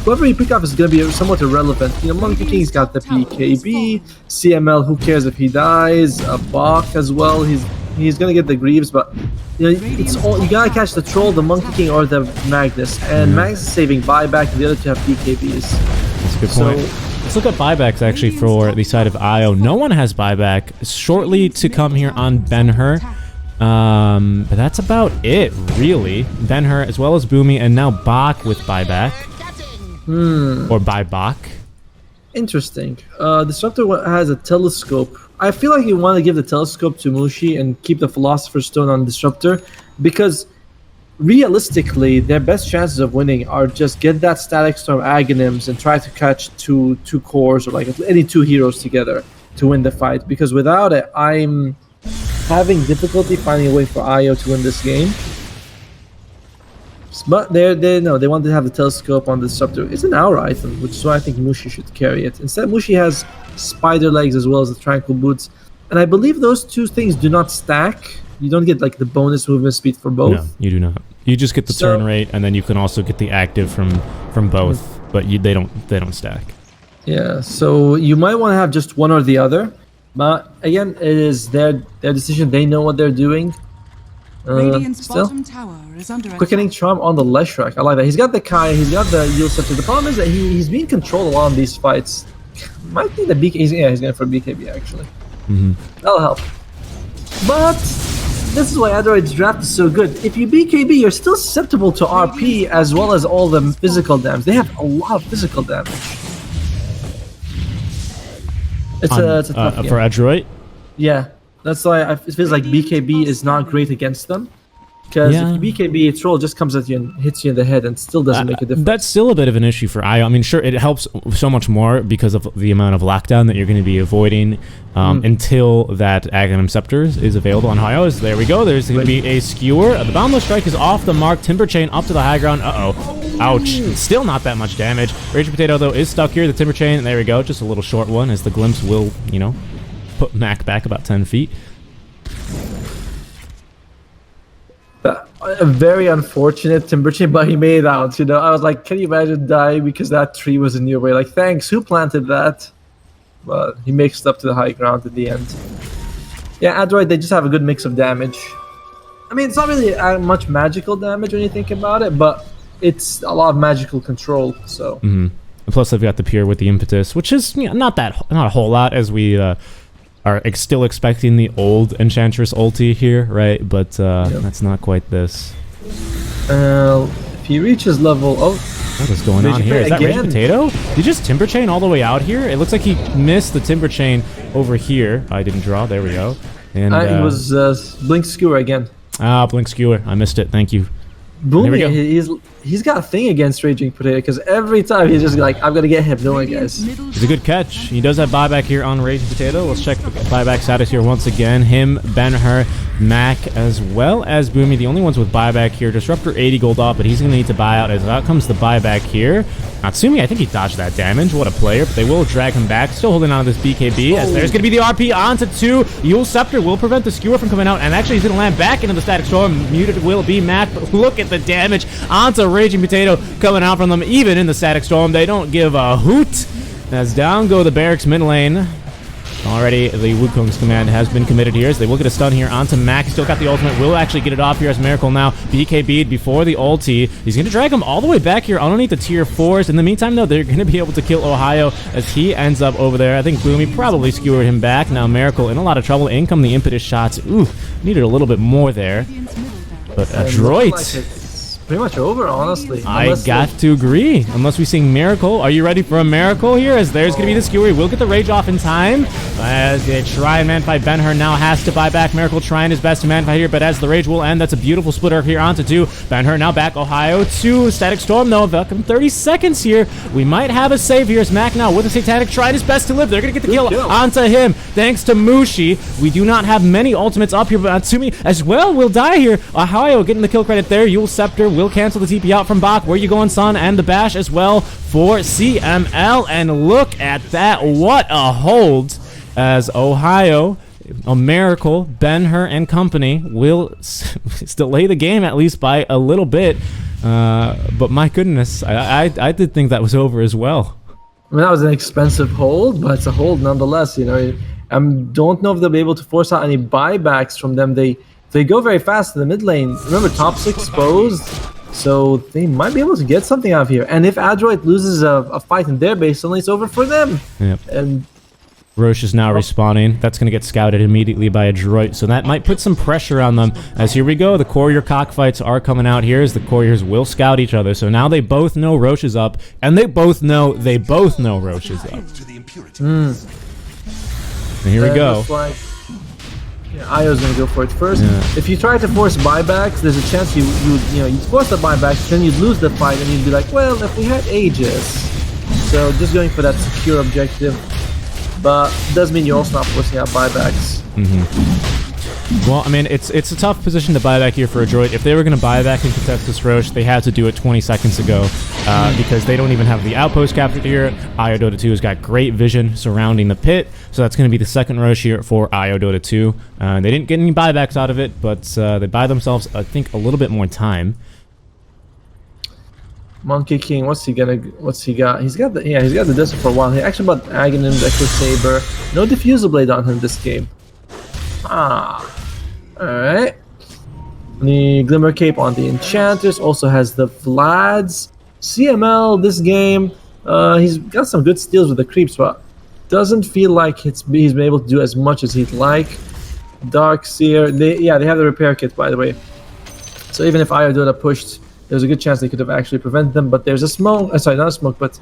whoever you pick off is gonna be somewhat irrelevant. You know, Monkey King's got the PKB, CML, who cares if he dies, Bach as well, he's gonna get the Greaves, but you know, it's all, you gotta catch the Troll, the Monkey King, or the Magnus. And Magnus is saving buyback, and the other two have PKBs. That's a good point. Let's look at buybacks actually for the side of IO. No one has buyback. Shortly to come here on Ben-Hur. But that's about it, really. Ben-Hur as well as Boomy, and now Bach with buyback. Or buyback. Interesting. Disruptor has a telescope. I feel like you want to give the telescope to Mushi and keep the Philosopher's Stone on Disruptor, because realistically, their best chances of winning are just get that Static Storm Aghanims and try to catch two cores or like any 2 heroes together to win the fight. Because without it, I'm having difficulty finding a way for IO to win this game. But they want to have the telescope on the Disruptor. It's an hour item, which is why I think Mushi should carry it. Instead, Mushi has Spider Legs as well as the Tranquil Boots. And I believe those two things do not stack. You don't get like the bonus movement speed for both. No, you do not. You just get the turn rate, and then you can also get the active from both, but they don't stack. Yeah, so you might want to have just one or the other. But again, it is their decision. They know what they're doing. Still, Quickening Charm on the Leshrac. I like that. He's got the Kai, he's got the Yule Scepter. The problem is that he's being controlled a lot in these fights. Might need the BKB. He's going for BKB actually. That'll help. But this is why Adroit's draft is so good. If you BKB, you're still susceptible to RP as well as all the physical damage. They have a lot of physical damage. It's a tough game. For Adroit? Yeah. That's why it feels like BKB is not great against them. Because if you BKB, a troll just comes at you and hits you in the head and still doesn't make a difference. That's still a bit of an issue for IO. I mean, sure, it helps so much more because of the amount of lockdown that you're going to be avoiding until that Aghanim Scepter is available on IOs. There we go. There's going to be a Skewer. The Boundless Strike is off the mark. Timber Chain up to the high ground. Uh-oh. Ouch. Still not that much damage. Rage Potato, though, is stuck here. The Timber Chain, there we go. Just a little short one as the Glimpse will, you know, put Mac back about 10 feet. A very unfortunate Timber Chain, but he made it out, you know. I was like, can you imagine dying because that tree was in your way? Like, thanks, who planted that? But he makes it up to the high ground in the end. Yeah, Adroit, they just have a good mix of damage. I mean, it's not really much magical damage when you think about it, but it's a lot of magical control, so... And plus, they've got the Pure with the Impetus, which is not a whole lot, as we are still expecting the old Enchantress ulti here, right? But that's not quite this. If he reaches level... Oh, what is going on here? Is that Rage Potato? Did he just Timber Chain all the way out here? It looks like he missed the Timber Chain over here. I didn't draw. There we go. And it was Blink Skewer again. Ah, Blink Skewer. I missed it. Thank you. Boomy, he's got a thing against Raging Potato because every time he's just like, I'm gonna get him, don't worry, guys. It's a good catch. He does have buyback here on Raging Potato. Let's check the buyback status here once again. Him, Ben-Hur, Mac, as well as Boomy, the only ones with buyback here. Disruptor 80 gold off, but he's gonna need to buy out as out comes the buyback here. Natsumi, I think he dodged that damage. What a player, but they will drag him back. Still holding on to this BKB as there's gonna be the RP onto 2. Yule Scepter will prevent the Skewer from coming out, and actually he's gonna land back into the Static Storm. Muted will be Mac, but look at the damage onto Raging Potato coming out from them. Even in the Static Storm, they don't give a hoot. As down go the Barracks mid lane. Already, the Wukong's command has been committed here, as they will get a stun here onto Mac. Still got the ultimate. Will actually get it off here as Miracle now. BKB'd before the ulti. He's going to drag him all the way back here underneath the tier 4s. In the meantime, though, they're going to be able to kill Ohio as he ends up over there. I think Boomy probably skewered him back. Now Miracle in a lot of trouble. In come the Impetus shots. Ooh, needed a little bit more there. But Adroit... pretty much over, honestly. I got to agree. Unless we sing Miracle. Are you ready for a miracle here? As there's going to be the Skewer. We'll get the Rage off in time. As they try and man-fight, Ben-Hur now has to buy back. Miracle trying his best to man-fight here, but as the Rage will end, that's a beautiful splitter here onto 2. Ben-Hur now back. Ohio 2. Static Storm, though. Welcome 30 seconds here. We might have a save here as Mac now with the Satanic trying his best to live. They're going to get the kill onto him. Thanks to Mushi. We do not have many ultimates up here, but Natsumi as well will die here. Ohio getting the kill credit there. Yule Scepter will cancel the TP out from Bach. Where you going, son? And the bash as well for CML. And look at that. What a hold as Ohio, a Miracle, Ben-Hur, and company will delay the game at least by a little bit. But my goodness, I did think that was over as well. I mean, that was an expensive hold, but it's a hold nonetheless. You know, I don't know if they'll be able to force out any buybacks from them. They go very fast in the mid lane. Remember, top 6 exposed, so they might be able to get something out of here. And if Adroit loses a fight in their base, suddenly it's over for them. Yep. And Roche is now respawning. That's going to get scouted immediately by Adroit, so that might put some pressure on them. As here we go, the courier cockfights are coming out here as the couriers will scout each other. So now they both know Roche is up, and they both know Roche is up. And here we go. Io's gonna go for it first. Yeah. If you try to force buybacks, there's a chance you'd force the buybacks, then you'd lose the fight, and you'd be like, well, if we had Aegis. So just going for that secure objective, but does mean you're also not forcing out buybacks. Well, I mean, it's a tough position to buy back here for Adroit. If they were going to buy back and contest this Roche, they had to do it 20 seconds ago because they don't even have the outpost captured here. Io Dota 2 has got great vision surrounding the pit, so that's going to be the second Roche here for Io Dota 2. They didn't get any buybacks out of it, but they buy themselves, I think, a little bit more time. Monkey King, what's he got? He's got the Desert for a while. He actually bought Aghanim, Echo Saber. No Diffusal Blade on him this game. Alright. The Glimmer Cape on the Enchanters. Also has the Vlads. CML this game. He's got some good steals with the creeps, but doesn't feel like he's been able to do as much as he'd like. Darkseer. They have the repair kit, by the way. So even if Io Dota pushed, there's a good chance they could have actually prevented them. But there's a smoke. Sorry, not a smoke, but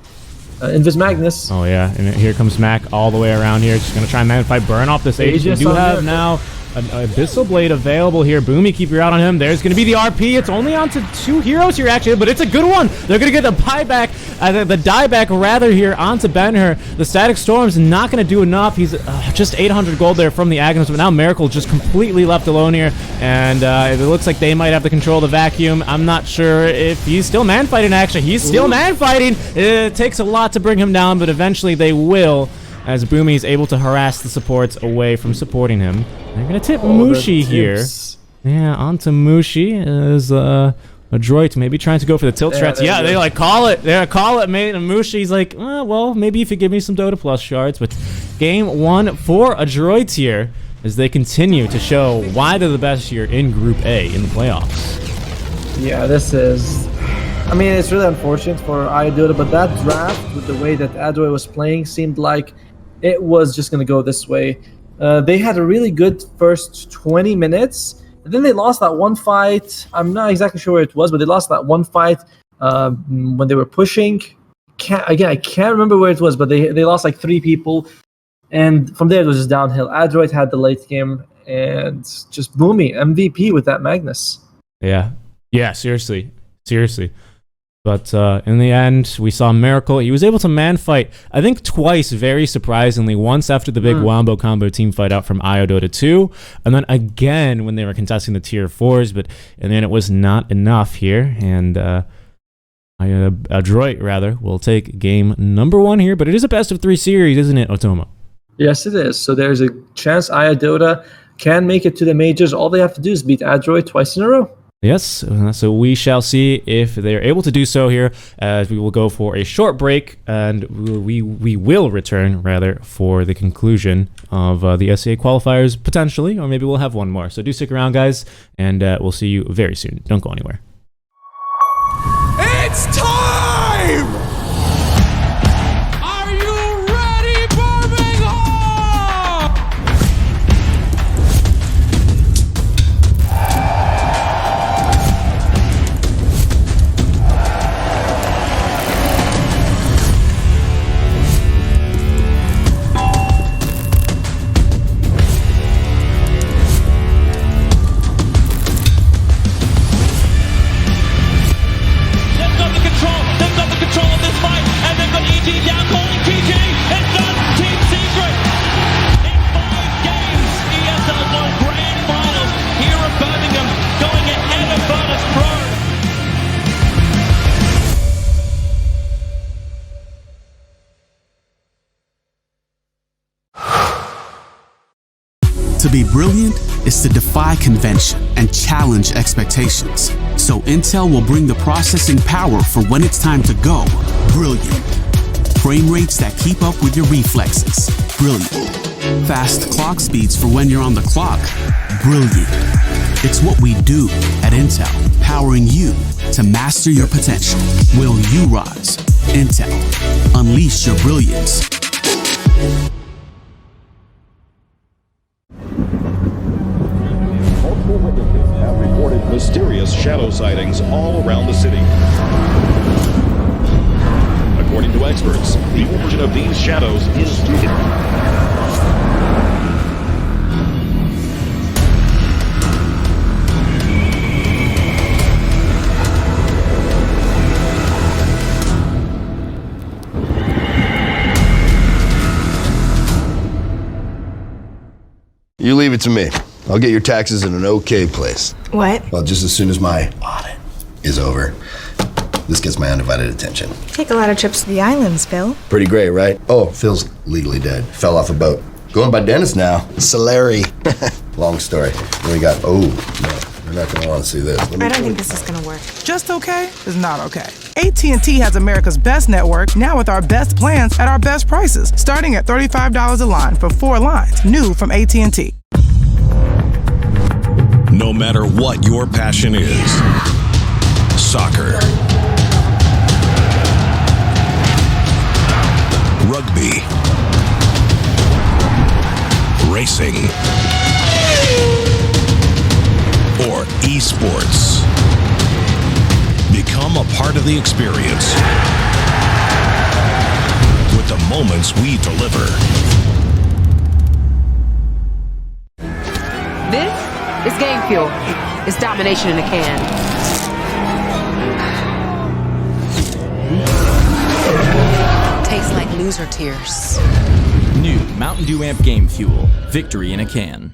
Invis Magnus. Oh yeah, and here comes Mac all the way around here. Just gonna try and man-fight, burn off this Aegis. We do have now an Abyssal Blade available here. Boomy, keep your eye on him. There's going to be the RP. It's only on to 2 heroes here, actually, but it's a good one. They're going to get the buyback, the dieback, rather, here onto Ben-Hur. The Static Storm's not going to do enough. He's just 800 gold there from the Aghanim, but now Miracle just completely left alone here, and it looks like they might have to control the vacuum. I'm not sure if he's still man-fighting, actually. He's still man-fighting. It takes a lot to bring him down, but eventually they will, as Boomy is able to harass the supports away from supporting him. They're going to tip Mushi here. Yeah, onto Mushi as Adroit maybe trying to go for the tilt strats. Yeah, they like call it. They're call it, mate. And Mushi's like, well, maybe if you give me some Dota Plus shards. But game 1 for Adroit here as they continue to show why they're the best here in Group A in the playoffs. Yeah, this is I mean, it's really unfortunate for Iodota, but that draft, with the way that Adroit was playing, seemed like it was just going to go this way. They had a really good first 20 minutes, and then they lost that one fight. I'm not exactly sure where it was, but they lost that one fight when they were pushing. I can't remember where it was, but they lost like 3 people, and from there it was just downhill. Adroit had the late game, and just Boomy MVP with that Magnus. Yeah, seriously. But in the end, we saw Miracle. He was able to man fight, I think twice, very surprisingly. Once after the big Wombo Combo team fight out from Iodota 2, and then again when they were contesting the tier 4s, but and then it was not enough here, and Adroit, rather, will take game number 1 here, but it is a best of 3 series, isn't it, Otomo? Yes, it is. So there's a chance Iodota can make it to the majors. All they have to do is beat Adroit twice in a row. Yes, so we shall see if they're able to do so here, as we will go for a short break, and we will return, rather, for the conclusion of the SCA qualifiers, potentially, or maybe we'll have one more. So do stick around, guys, and we'll see you very soon. Don't go anywhere. It's time! Are you ready, Birmingham? To be brilliant is to defy convention and challenge expectations. So Intel will bring the processing power for when it's time to go. Brilliant. Frame rates that keep up with your reflexes. Brilliant. Fast clock speeds for when you're on the clock. Brilliant. It's what we do at Intel, powering you to master your potential. Will you rise? Intel. Unleash your brilliance. Multiple witnesses have reported mysterious shadow sightings all around the city. According to experts, the origin of these shadows is You leave it to me. I'll get your taxes in an okay place. What? Well, just as soon as my audit is over, this gets my undivided attention. Take a lot of trips to the islands, Phil. Pretty great, right? Oh, Phil's legally dead. Fell off a boat. Going by Dennis now. Salary. Long story. Then we got, no, you're not going to want to see this. I don't think this is going to work. Just okay is not okay. AT&T has America's best network, now with our best plans at our best prices, starting at $35 a line for 4 lines, new from AT&T. No matter what your passion is, soccer, rugby, racing, or esports, become a part of the experience with the moments we deliver. This is game fuel. It's domination in a can. Tastes like loser tears. New Mountain Dew Amp Game Fuel. Victory in a can.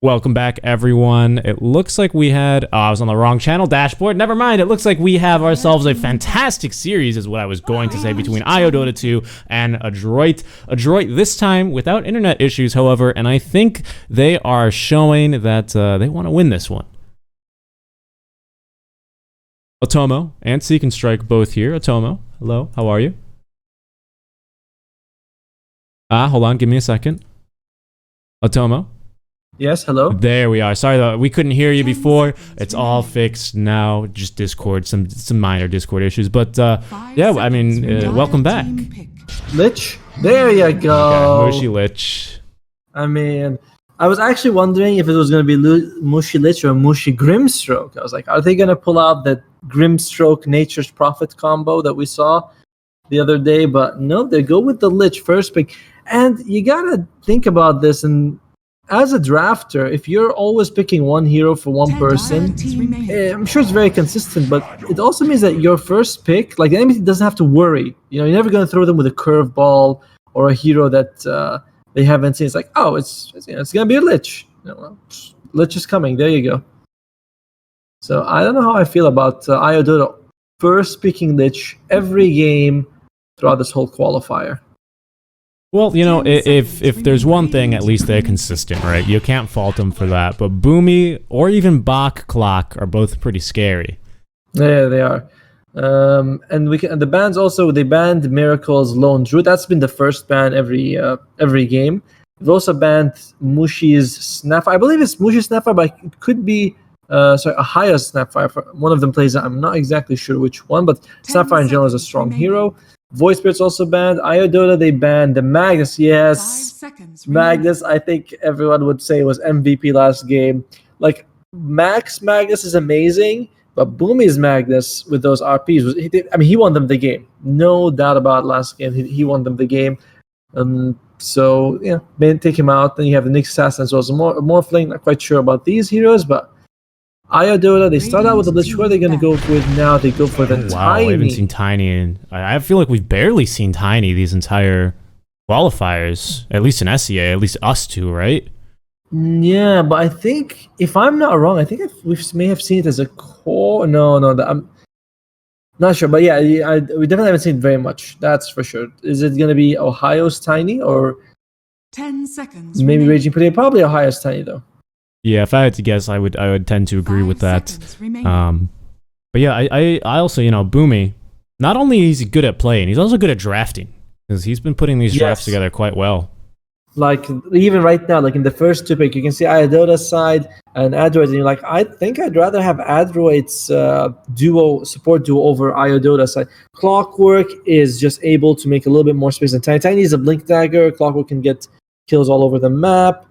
Welcome back, everyone. It looks like we had... Oh, I was on the wrong channel dashboard. Never mind. It looks like we have ourselves a fantastic series, is what I was going to say, between Dota 2 and Adroit. Adroit this time without internet issues, however, and I think they are showing that they want to win this one. Otomo and Seek and Strike both here. Otomo, hello. How are you? Hold on. Give me a second. Otomo? Yes, hello. There we are. Sorry, we couldn't hear you before. It's all fixed now. Just Discord, some minor Discord issues. But yeah, I mean, welcome back. Lich, there you go. Okay, Mushy Lich. I mean, I was actually wondering if it was going to be Mushy Lich or Mushy Grimstroke. I was like, are they going to pull out that Grimstroke Nature's Prophet combo that we saw the other day? But no, they go with the Lich first pick. And you got to think about this, and as a drafter, if you're always picking one hero for one person, I'm sure it's very consistent, but it also means that your first pick, like the enemy doesn't have to worry. You know, you're never going to throw them with a curveball or a hero that they haven't seen. It's like, oh, it's going to be a Lich. You know, Lich is coming. There you go. So I don't know how I feel about Dota first picking Lich every game throughout this whole qualifier. Well, you know, if there's one thing, at least they're consistent, right? You can't fault them for that. But Boomy or even Bach Clock are both pretty scary. Yeah, they are. And the bans also, they banned Miracle's Lone Druid. That's been the first ban every game. They've also banned Mushi's Snapfire. I believe it's Mushi's Snapfire, but it could be Ahaya's Snapfire. One of them plays that. I'm not exactly sure which one, but Snapfire in general is a strong hero. Voice Spirit's also banned. Dota, they banned the Magnus. Yes, Magnus, I think everyone would say was MVP last game. Like, Max Magnus is amazing, but Boomy's Magnus with those RPs, he won them the game. No doubt about it last game. He won them the game. So, yeah, take him out. Then you have the Nyx Assassin as well. So Morphling, not quite sure about these heroes, but Dota, they start out with the Lich. Who are they going to go with now? They go for the Tiny. Wow, I haven't seen Tiny in... I feel like we've barely seen Tiny these entire qualifiers, at least in SEA, at least us two, right? Yeah, but I think, if I'm not wrong, I think we may have seen it as a core. No, I'm not sure. But yeah, we definitely haven't seen it very much. That's for sure. Is it going to be Ohio's Tiny or 10 seconds? Maybe Raging Pretty? Probably Ohio's Tiny, though. Yeah, if I had to guess, I would tend to agree with that. But yeah, I also, you know, Boomy, not only is he good at playing, he's also good at drafting, because he's been putting these drafts together quite well. Like, even right now, like in the first two pick, you can see Dota's side and Adroit, and you're like, I think I'd rather have Adroit's support duo over Dota's side. Clockwork is just able to make a little bit more space than Tiny. Tiny is a Blink Dagger. Clockwork can get kills all over the map.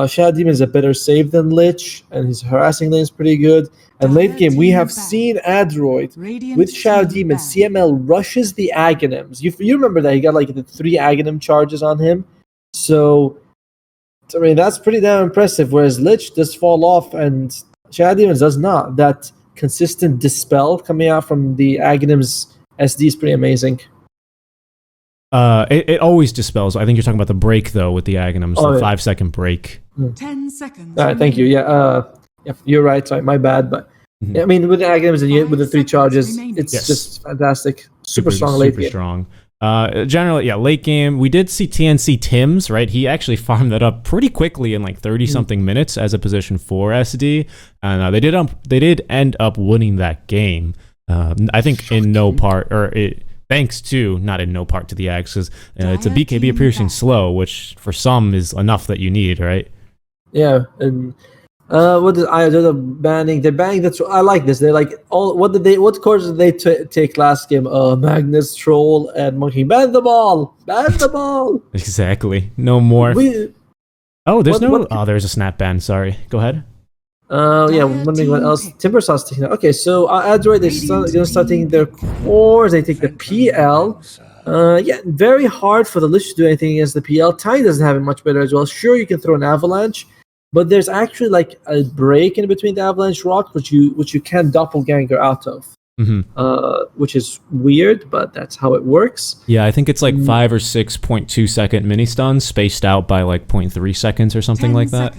Shadow Demon is a better save than Lich, and his harassing lane is pretty good. And late game, we have seen Adroit with Shadow Demon. CML rushes the Aghanims. You remember that he got like the 3 Aghanim charges on him. So I mean, that's pretty damn impressive. Whereas Lich does fall off, and Shadow Demon does not. That consistent dispel coming out from the Aghanim's SD is pretty amazing. It always dispels. I think you're talking about the break, though, with the Aghanims, the 5-second break. 10 seconds. All right, thank you. Yeah, you're right. Sorry, my bad. But I mean, with the Aghanims and with the 3 charges, it's just fantastic. Super strong late game. Super strong. Generally, yeah, late game, we did see TNC Tim's, right? He actually farmed that up pretty quickly in like 30-something minutes as a position 4 SD, and they did end up winning that game. I think in no part, thanks to, not in no part to the Ags, because it's a BKB piercing slow, which for some is enough that you need, right? Yeah, and what is Dota banning? They're banning that. I like this. They're like, what courses did they take last game? Magnus, Troll, and Monkey. Ban them all! Ban them all! Exactly. No more. There's a snap ban. Sorry. Go ahead. Yeah, I'm wondering what else. Timbersaw's taking. Okay, so Adroit, they're going to start taking their cores. They take the PL. Yeah, very hard for the Lich to do anything against the PL. Tiny doesn't have it much better as well. Sure, you can throw an Avalanche, but there's actually like a break in between the Avalanche Rock, which you can doppelganger out of. which is weird, but that's how it works. Yeah, I think it's like 5 or 6.2 second mini stuns spaced out by like 0.3 seconds or something like that.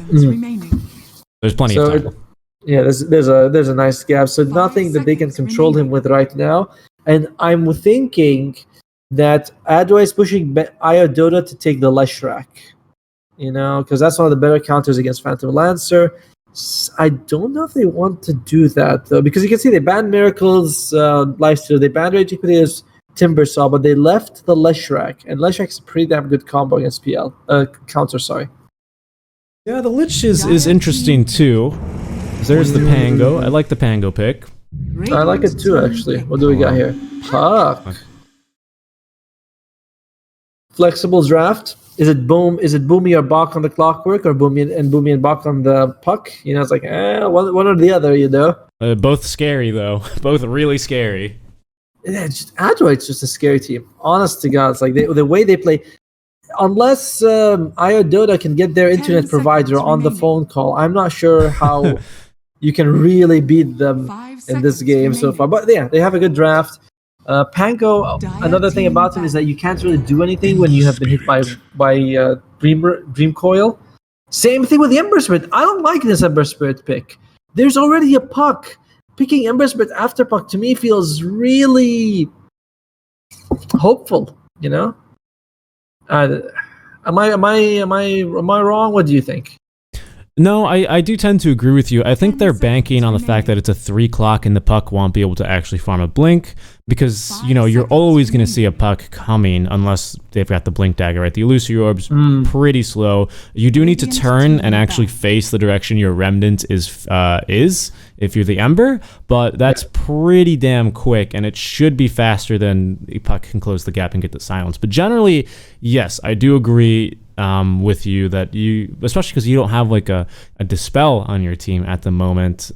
There's plenty of time. There's a nice gap. So nothing that they can control him with right now. And I'm thinking that Adroit is pushing Iodota to take the Leshrac, because that's one of the better counters against Phantom Lancer. I don't know if they want to do that though, because you can see they banned Miracle's Lifesteal, they banned Raging Potato's Timbersaw, but they left the Leshrac, and Leshrac is a pretty damn good combo against counter. Sorry. Yeah, the Lich is interesting too. There's the Pango. I like the Pango pick. I like it too, actually. What do we got here? Puck. Flexible draft. Is it Boomy or Bach on the clockwork, or Boomy and Bach on the puck? It's like one or the other. Both scary though. Both really scary. Adroit's just a scary team. Honest to God, it's like the way they play. Unless Iodota can get their internet provider on the phone call, I'm not sure how you can really beat them in this game so far. But yeah, they have a good draft. Pango, another thing about him is that you can't really do anything when you have been hit by Dream Coil. Same thing with the Ember Spirit. I don't like this Ember Spirit pick. There's already a puck. Picking Ember Spirit after puck to me feels really hopeful. Am I wrong? What do you think? No, I do tend to agree with you. I think they're banking on the fact that it's a 3 clock and the puck won't be able to actually farm a blink, because, you're always going to see a puck coming unless they've got the blink dagger, right? The illusory orb's pretty slow. You do need to turn and actually face the direction your remnant is if you're the Ember, but that's pretty damn quick, and it should be faster than the puck can close the gap and get the silence. But generally, yes, I do agree with you that especially because you don't have like a Dispel on your team at the moment.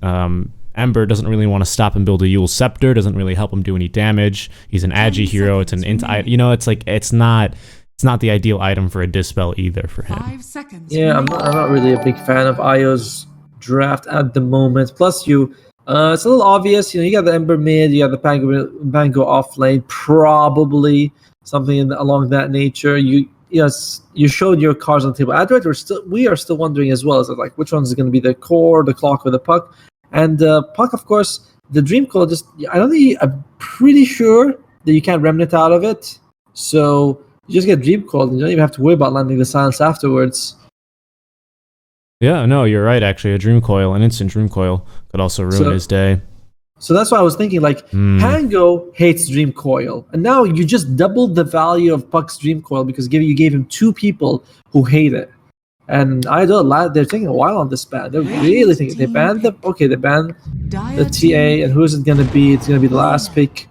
Ember doesn't really want to stop and build a Yule Scepter, doesn't really help him do any damage. He's an Agi hero, it's an it's like it's not the ideal item for a Dispel either for him. 5 seconds. Yeah, I'm not really a big fan of Io's draft at the moment. Plus it's a little obvious, you got the Ember mid, you got the Pango off lane, probably something along that nature. You showed your cards on the table. Adroit, we are still wondering as well, is it like which one's going to be the core, the clock, or the puck? And puck, of course, the Dream Coil. I'm pretty sure that you can't remnant out of it. So you just get Dream Coil, and you don't even have to worry about landing the silence afterwards. Yeah, no, you're right. Actually, an instant Dream Coil could also ruin his day. So that's why I was thinking, Pango hates Dream Coil, and now you just doubled the value of Puck's Dream Coil because you gave him 2 people who hate it. And they're taking a while on this ban. They're really thinking. They banned the TA, and who is it going to be? It's going to be the last pick,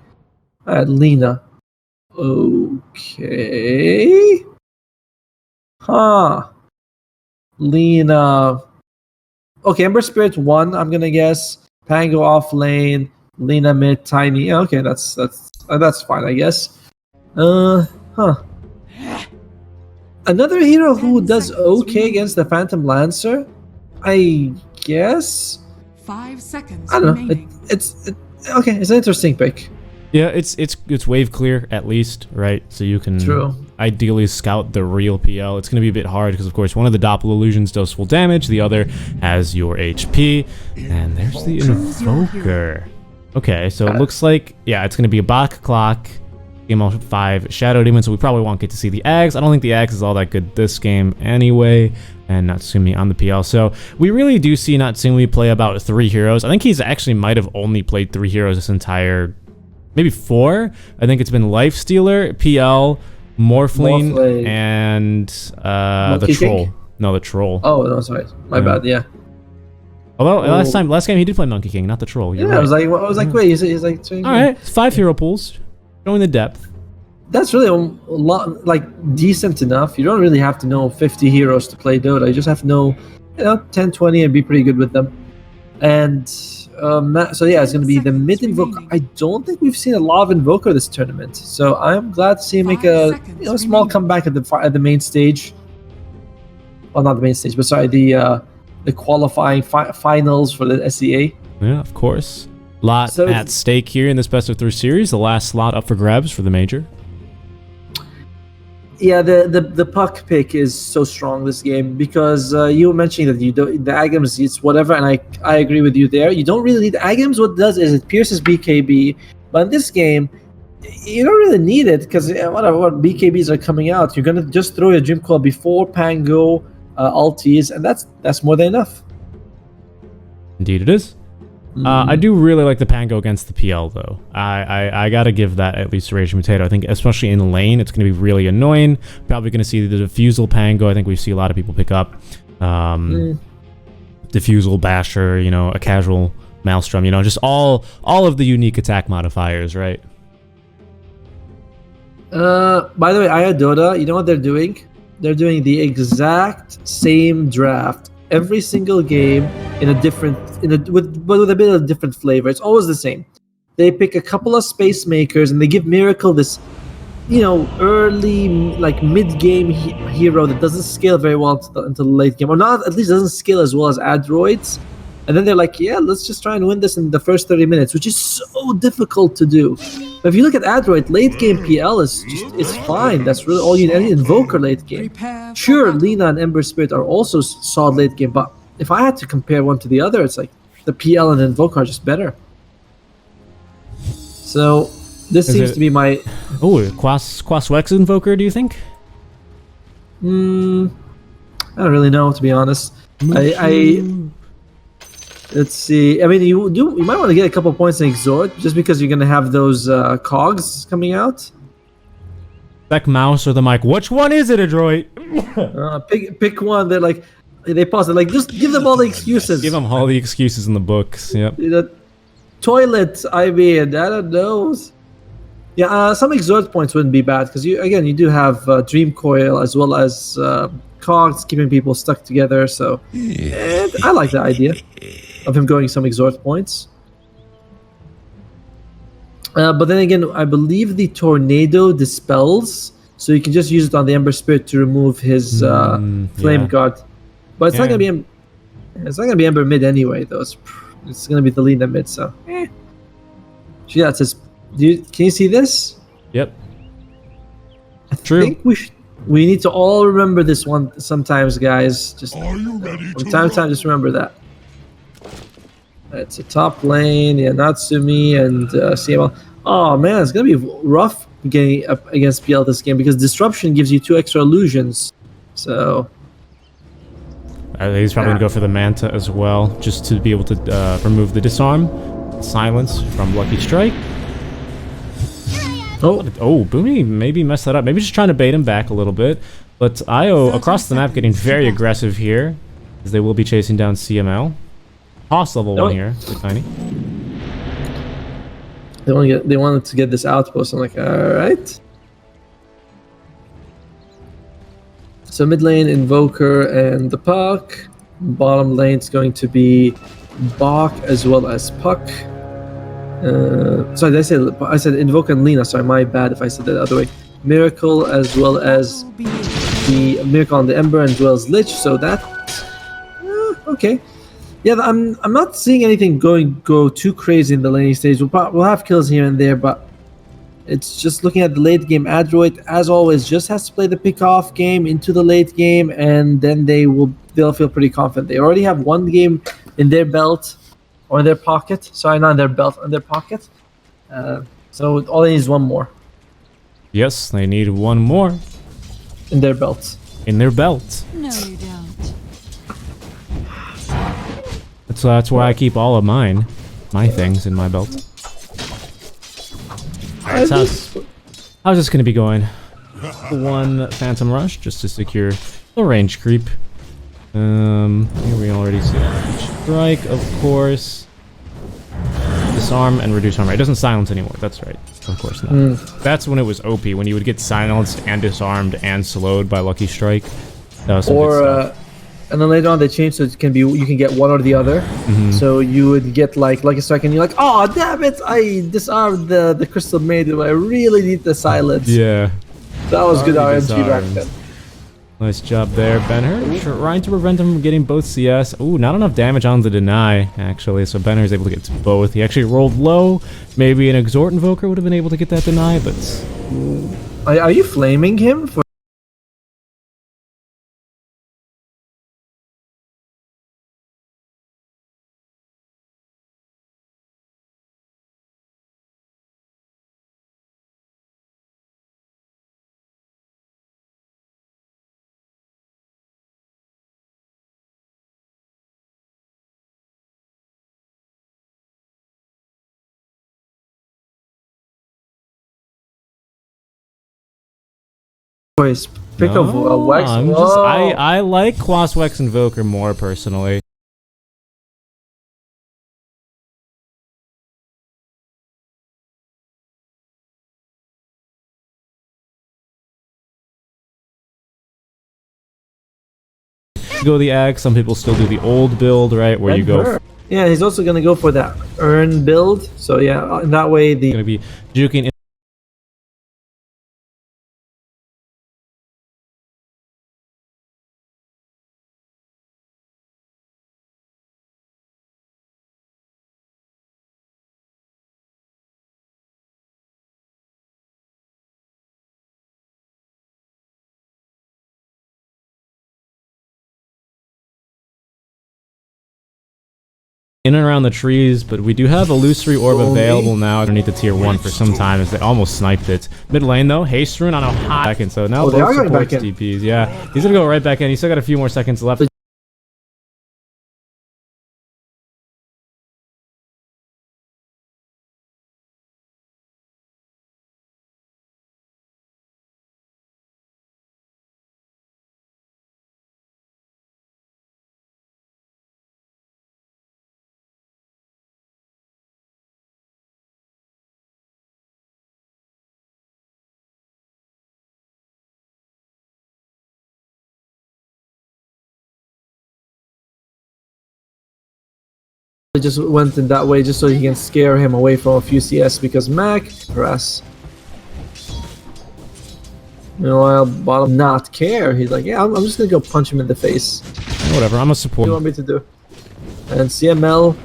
Lena. Okay. Lena. Okay, Ember Spirit 1, I'm going to guess. Pango off lane, Lena mid, Tiny. Yeah, okay, that's fine, I guess. Another hero who does okay against the Phantom Lancer, I guess. 5 seconds. I don't know. It's okay. It's an interesting pick. Yeah, it's wave clear at least, right? So you can ideally scout the real PL. It's going to be a bit hard because, of course, one of the Doppel illusions does full damage. The other has your HP. And there's the Invoker. Okay, so it looks like, it's going to be a Bach Clock, Game 5 Shadow Demon, so we probably won't get to see the Ags. I don't think the Ags is all that good this game anyway. And Natsumi on the PL. So we really do see Natsumi play about 3 heroes. I think he's actually might have only played 3 heroes this entire... Maybe 4. I think it's been Lifestealer, PL, Morphling, and the Troll. King? No, the Troll. Oh, no, sorry. My bad, yeah. Although last game he did play Monkey King, not the Troll. You're right. I was like, wait, he's like... All right, 5 hero pools, showing the depth. That's really a lot, decent enough. You don't really have to know 50 heroes to play Dota. You just have to know, 10, 20 and be pretty good with them. And... it's going to be the mid Invoker. I don't think we've seen a lot of Invoker this tournament, so I'm glad to see him make a small comeback at the main stage. Well, not the main stage, but sorry, the qualifying finals for the SEA. Yeah, of course. Lot at stake here in this best of 3 series. The last slot up for grabs for the major. Yeah, the puck pick is so strong this game because you were mentioning that you don't the Agams, it's whatever, and I agree with you there. You don't really need Agams. What it does is it pierces BKB, but in this game you don't really need it because whatever what BKBs are coming out, you're gonna just throw your Dream Coil before Pango ulties, and that's more than enough. Indeed, it is. I do really like the Pango against the PL, though. I gotta give that at least a Raging Potato. I think, especially in lane, it's gonna be really annoying. Probably gonna see the Diffusal Pango. I think we see a lot of people pick up Diffusal, Basher, you know, a casual Maelstrom, you know, just all of the unique attack modifiers, right? By the way, Ayadota, you know what they're doing? They're doing the exact same draft every single game in a different, with a bit of a different flavor. It's always the same. They pick a couple of space makers and they give Miracle this, you know, early, like mid-game hero that doesn't scale very well until the late game, or not, at least doesn't scale as well as Adroits. And then they're like, yeah, let's just try and win this in the first 30 minutes, which is so difficult to do. But if you look at Adroit, late game PL it's fine. That's really all you need. Any Invoker late game. Sure, Lina and Ember Spirit are also solid late game, but if I had to compare one to the other, it's like the PL and Invoker are just better. So this seems to be my... Oh, Quaswex Invoker, do you think? I don't really know, to be honest. Let's see. I mean, you might want to get a couple points in Exhort just because you're gonna have those cogs coming out. Like mouse or the mic. Which one is it, Adroit? Pick one. They're like, they pause it. Like, just give them all the excuses. Give them all the excuses in the books. Yep. Toilet. I mean, I don't know. Yeah, some Exhort points wouldn't be bad because you do have Dream Coil as well as cogs keeping people stuck together. So, and I like the idea of him going some Exhort points. But then again, I believe the Tornado dispels, so you can just use it on the Ember Spirit to remove his Flame Guard. But it's not gonna be Ember mid anyway, though. It's gonna be the Lina mid. So, yeah, it says. Can you see this? Yep. I think we need to all remember this one sometimes, guys. Just from time to time, just remember that. It's a top lane, yeah, Natsumi and CML. Oh man, it's gonna be rough getting up against PL this game because Disruption gives you 2 extra illusions. So I think he's probably gonna go for the Manta as well, just to be able to remove the disarm, silence from Lucky Strike. Oh, Boomy maybe messed that up. Maybe just trying to bait him back a little bit. But IO across the map getting very aggressive here, as they will be chasing down CML. Toss level 1 here, Tiny. They wanted to get this outpost. I'm like, all right. So mid lane, Invoker and the Puck. Bottom lane's going to be Bach as well as Puck. Sorry, I said Invoker and Lina. Sorry, my bad if I said that the other way. Miracle as well as the Miracle on the Ember and as well as Lich. So that okay. Yeah, I'm not seeing anything go too crazy in the laning stage. We'll have kills here and there, but it's just looking at the late game. Adroit, as always, just has to play the pick-off game into the late game, and then they'll feel pretty confident. They already have 1 game in their belt or in their pocket. Sorry, not in their belt, in their pocket. So all they need is 1 more. Yes, they need 1 more in their belt. In their belt. No, you don't. That's why I keep all of my things in my belt. Alright, so how's this gonna be going? 1 Phantom Rush just to secure the range creep. Here we already see Strike, of course. Disarm and reduce armor. It doesn't silence anymore. That's right. Of course not. That's when it was OP, when you would get silenced and disarmed and slowed by Lucky Strike. That was some good stuff. And then later on they changed so you can get one or the other. So you would get like Lucky Strike and you're like, oh damn it, I disarmed the Crystal Maiden, but I really need the silence. Yeah. That was good RNG back then. Nice job there, Ben-Hur. Trying to prevent him from getting both CS. Ooh, not enough damage on the deny, actually, so Ben-Hur is able to get to both. He actually rolled low. Maybe an Exhort Invoker would have been able to get that deny, but... Are you flaming him for... Pick a Wax. I like Quaswex Invoker more, personally. Go the Ag. Some people still do the old build, right, where you go... Yeah, he's also going to go for that Earn build. So yeah, in that way the... Going to be juking... in and around the trees, but we do have Illusory Orb available now underneath the tier 1 for some time, as they almost sniped it. Mid lane though, Haste Rune on a high second, so now both supports DPs. Yeah, he's gonna go right back in. He's still got a few more seconds left. Just went in that way just so he can scare him away from a few CS, because Mac press. Meanwhile, bottom not care. He's like, yeah, I'm just gonna go punch him in the face. Whatever, I'm a support. What do you want me to do? And CML.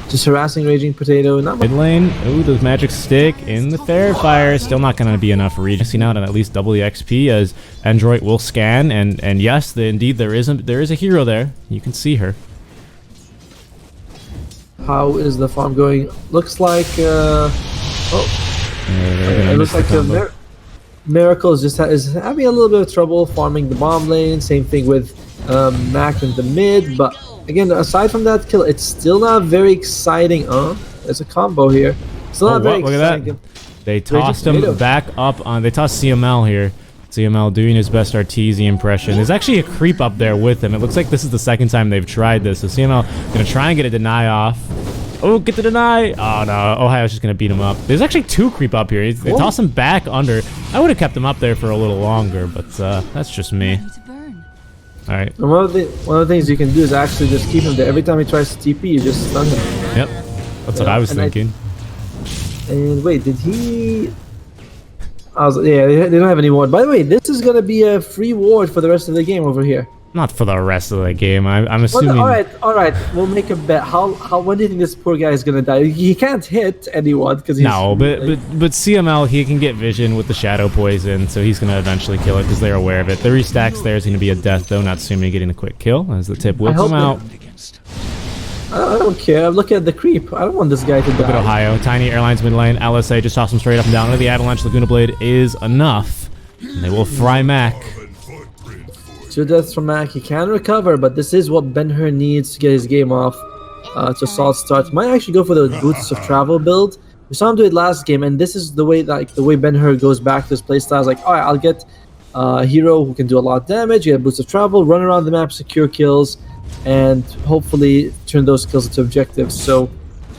Just harassing Raging Potato. Not mid lane. Ooh, the magic stick in the Fair Fire. Still not going to be enough for Regency now to at least double the XP, as Adroit will scan. And yes, indeed there is a hero there. You can see her. How is the farm going? Looks like it looks like Miracle is having a little bit of trouble farming the bomb lane. Same thing with Mac in the mid, but again, aside from that kill, it's still not very exciting. There's a combo here. Still not very exciting. Look at that. They tossed him back up on. They tossed CML here. CML doing his best Arteezy impression. There's actually a creep up there with him. It looks like this is the second time they've tried this. So CML gonna try and get a deny off. Oh, get the deny. Oh no, Ohio's just gonna beat him up. There's actually two creep up here. They toss him back under. I would have kept him up there for a little longer, but that's just me. All right. And one of the things you can do is actually just keep him there. Every time he tries to TP, you just stun him. Yep, that's what I was thinking. And wait, did he? Yeah, they don't have any ward. By the way, this is gonna be a free ward for the rest of the game over here. Not for the rest of the game. I'm assuming. Well, all right. We'll make a bet. When do you think this poor guy is gonna die? He can't hit anyone because he's but CML, he can get vision with the shadow poison, so he's gonna eventually kill it because they're aware of it. 3 stacks there is gonna be a death though, not assuming getting a quick kill as the tip will come out. I don't care. I'm looking at the creep. I don't want this guy to die. Look at Ohio. Tiny Airlines mid lane. LSA just toss him straight up and down. Into the Avalanche. Laguna Blade is enough. And they will fry Mac. 2 deaths from Mac. He can recover, but this is what Ben-Hur needs to get his game off. It's a solid start. Might actually go for the Boots of Travel build. We saw him do it last game, and this is the way Ben-Hur goes back to his playstyle. It's like, all right, I'll get a hero who can do a lot of damage, get Boots of Travel, run around the map, secure kills, and hopefully turn those kills into objectives. So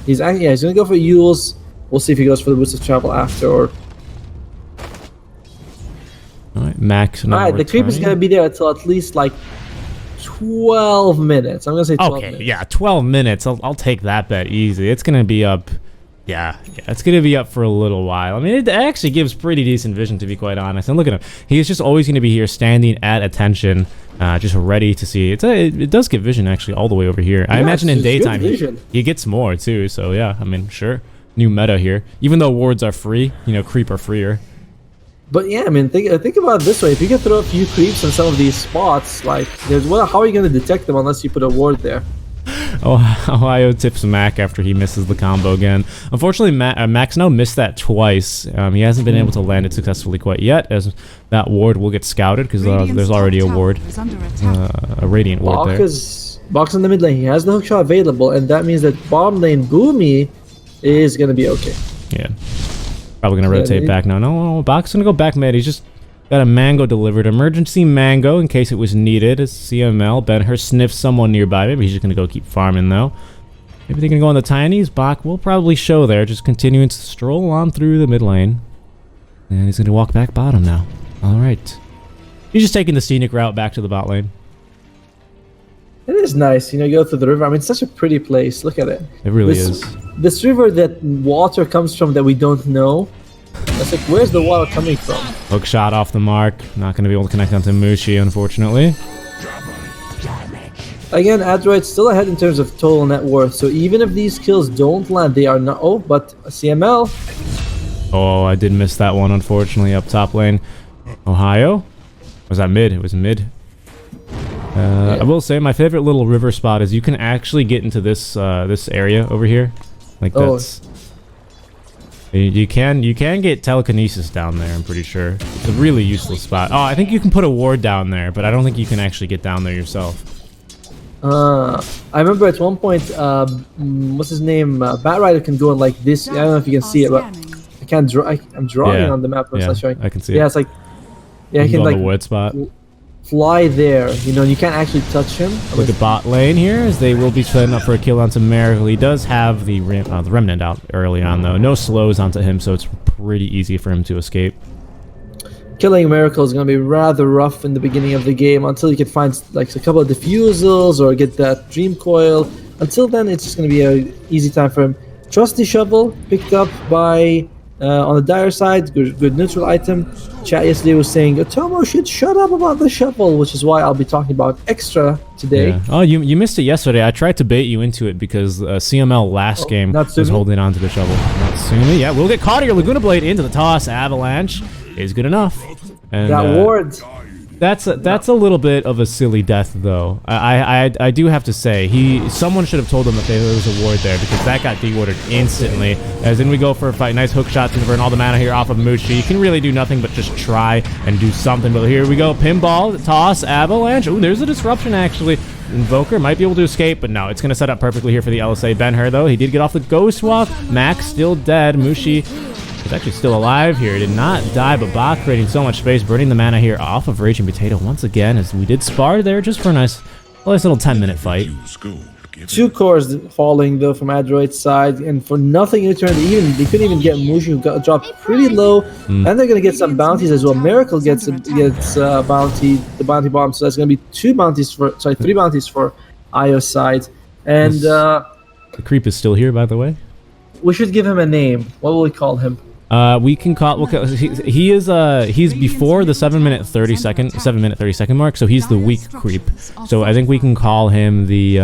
he's gonna go for Yules. We'll see if he goes for the Boots of Travel after or. Alright, Max. Alright, the creep is gonna be there until at least like 12 minutes. I'm gonna say 12 minutes. Okay, yeah, 12 minutes. I'll take that bet easy. It's gonna be up. Yeah, it's gonna be up for a little while. I mean, it actually gives pretty decent vision, to be quite honest. And look at him. He's just always gonna be here, standing at attention, just ready to see. It does give vision actually all the way over here. I imagine in daytime he gets more too. So yeah, I mean, sure. New meta here. Even though wards are free, creep are freer. But yeah, I mean, think about it this way: if you can throw a few creeps in some of these spots, like how are you going to detect them unless you put a ward there? Ohio tips Mac after he misses the combo again. Unfortunately, Mac's now missed that twice. He hasn't been able to land it successfully quite yet, as that ward will get scouted because there's already a ward, a Radiant ward there. Box in the mid lane. He has the hookshot available, and that means that bottom lane Boomy is going to be okay. Yeah. Probably gonna rotate back now. No, Bach's gonna go back mid. He's just got a mango delivered. Emergency mango in case it was needed. As CML, Ben-Hur sniffs someone nearby. Maybe he's just gonna go keep farming though. Maybe they're gonna go on the tinies. Bach will probably show there, just continuing to stroll on through the mid lane. And he's gonna walk back bottom now. Alright. He's just taking the scenic route back to the bot lane. It is nice, you go through the river. I mean, it's such a pretty place. Look at it. It really is. This river that water comes from that we don't know. It's like, where's the water coming from? Hook shot off the mark. Not going to be able to connect onto Mushi, unfortunately. Again, Adroit's still ahead in terms of total net worth. So even if these kills don't land, they are not. Oh, but a CML. Oh, I did miss that one, unfortunately, up top lane. Ohio? Was that mid? It was mid. I will say my favorite little river spot is you can actually get into this this area over here, like that's. You can get telekinesis down there. I'm pretty sure it's a really useless spot. Oh, I think you can put a ward down there, but I don't think you can actually get down there yourself. I remember at one point, what's his name? Bat Rider can go in like this. I don't know if you can see it, but I can't draw. I'm drawing on the map. I can see it. Yeah, it's like I can like the wood spot. Fly there, you can't actually touch him. Look at bot lane here, as they will be setting up for a kill onto Miracle. He does have the Remnant out early on, though. No slows onto him, so it's pretty easy for him to escape. Killing Miracle is going to be rather rough in the beginning of the game until you can find like a couple of diffusals or get that Dream Coil. Until then, it's just going to be an easy time for him. Trusty Shovel, picked up by... on the dire side, good neutral item. Chat yesterday was saying Otomo should shut up about the shovel, which is why I'll be talking about extra today. Yeah. Oh, you missed it yesterday. I tried to bait you into it because CML last game was holding on to the shovel. Natsumi, yeah, we'll get caught here. Laguna Blade into the toss. Avalanche is good enough. And that ward. That's a little bit of a silly death, though. I do have to say, someone should have told him that there was a ward there, because that got de-warded instantly. As in we go for a fight, nice hook shot to convert all the mana here off of Mushi. You can really do nothing but just try and do something. But here we go, pinball, toss, Avalanche. Ooh, there's a disruption actually. Invoker might be able to escape, but no, it's going to set up perfectly here for the LSA. Ben-Hur, though, he did get off the Ghost Walk. Max still dead. Mushi is actually still alive here. Did not die, but Bach creating so much space, burning the mana here off of Raging Potato once again, as we did spar there just for a nice little 10-minute fight. 2 cores falling though from Adroit's side, and for nothing in return. They couldn't even get Mushi, who got dropped pretty low, and they're gonna get some bounties as well. Miracle gets the bounty bomb, so that's gonna be 3 bounties for Io's side, and the creep is still here, by the way. We should give him a name. What will we call him? We can call. He is. He's before the 7 minute 30 second mark. So he's the weak creep. So I think we can call him the.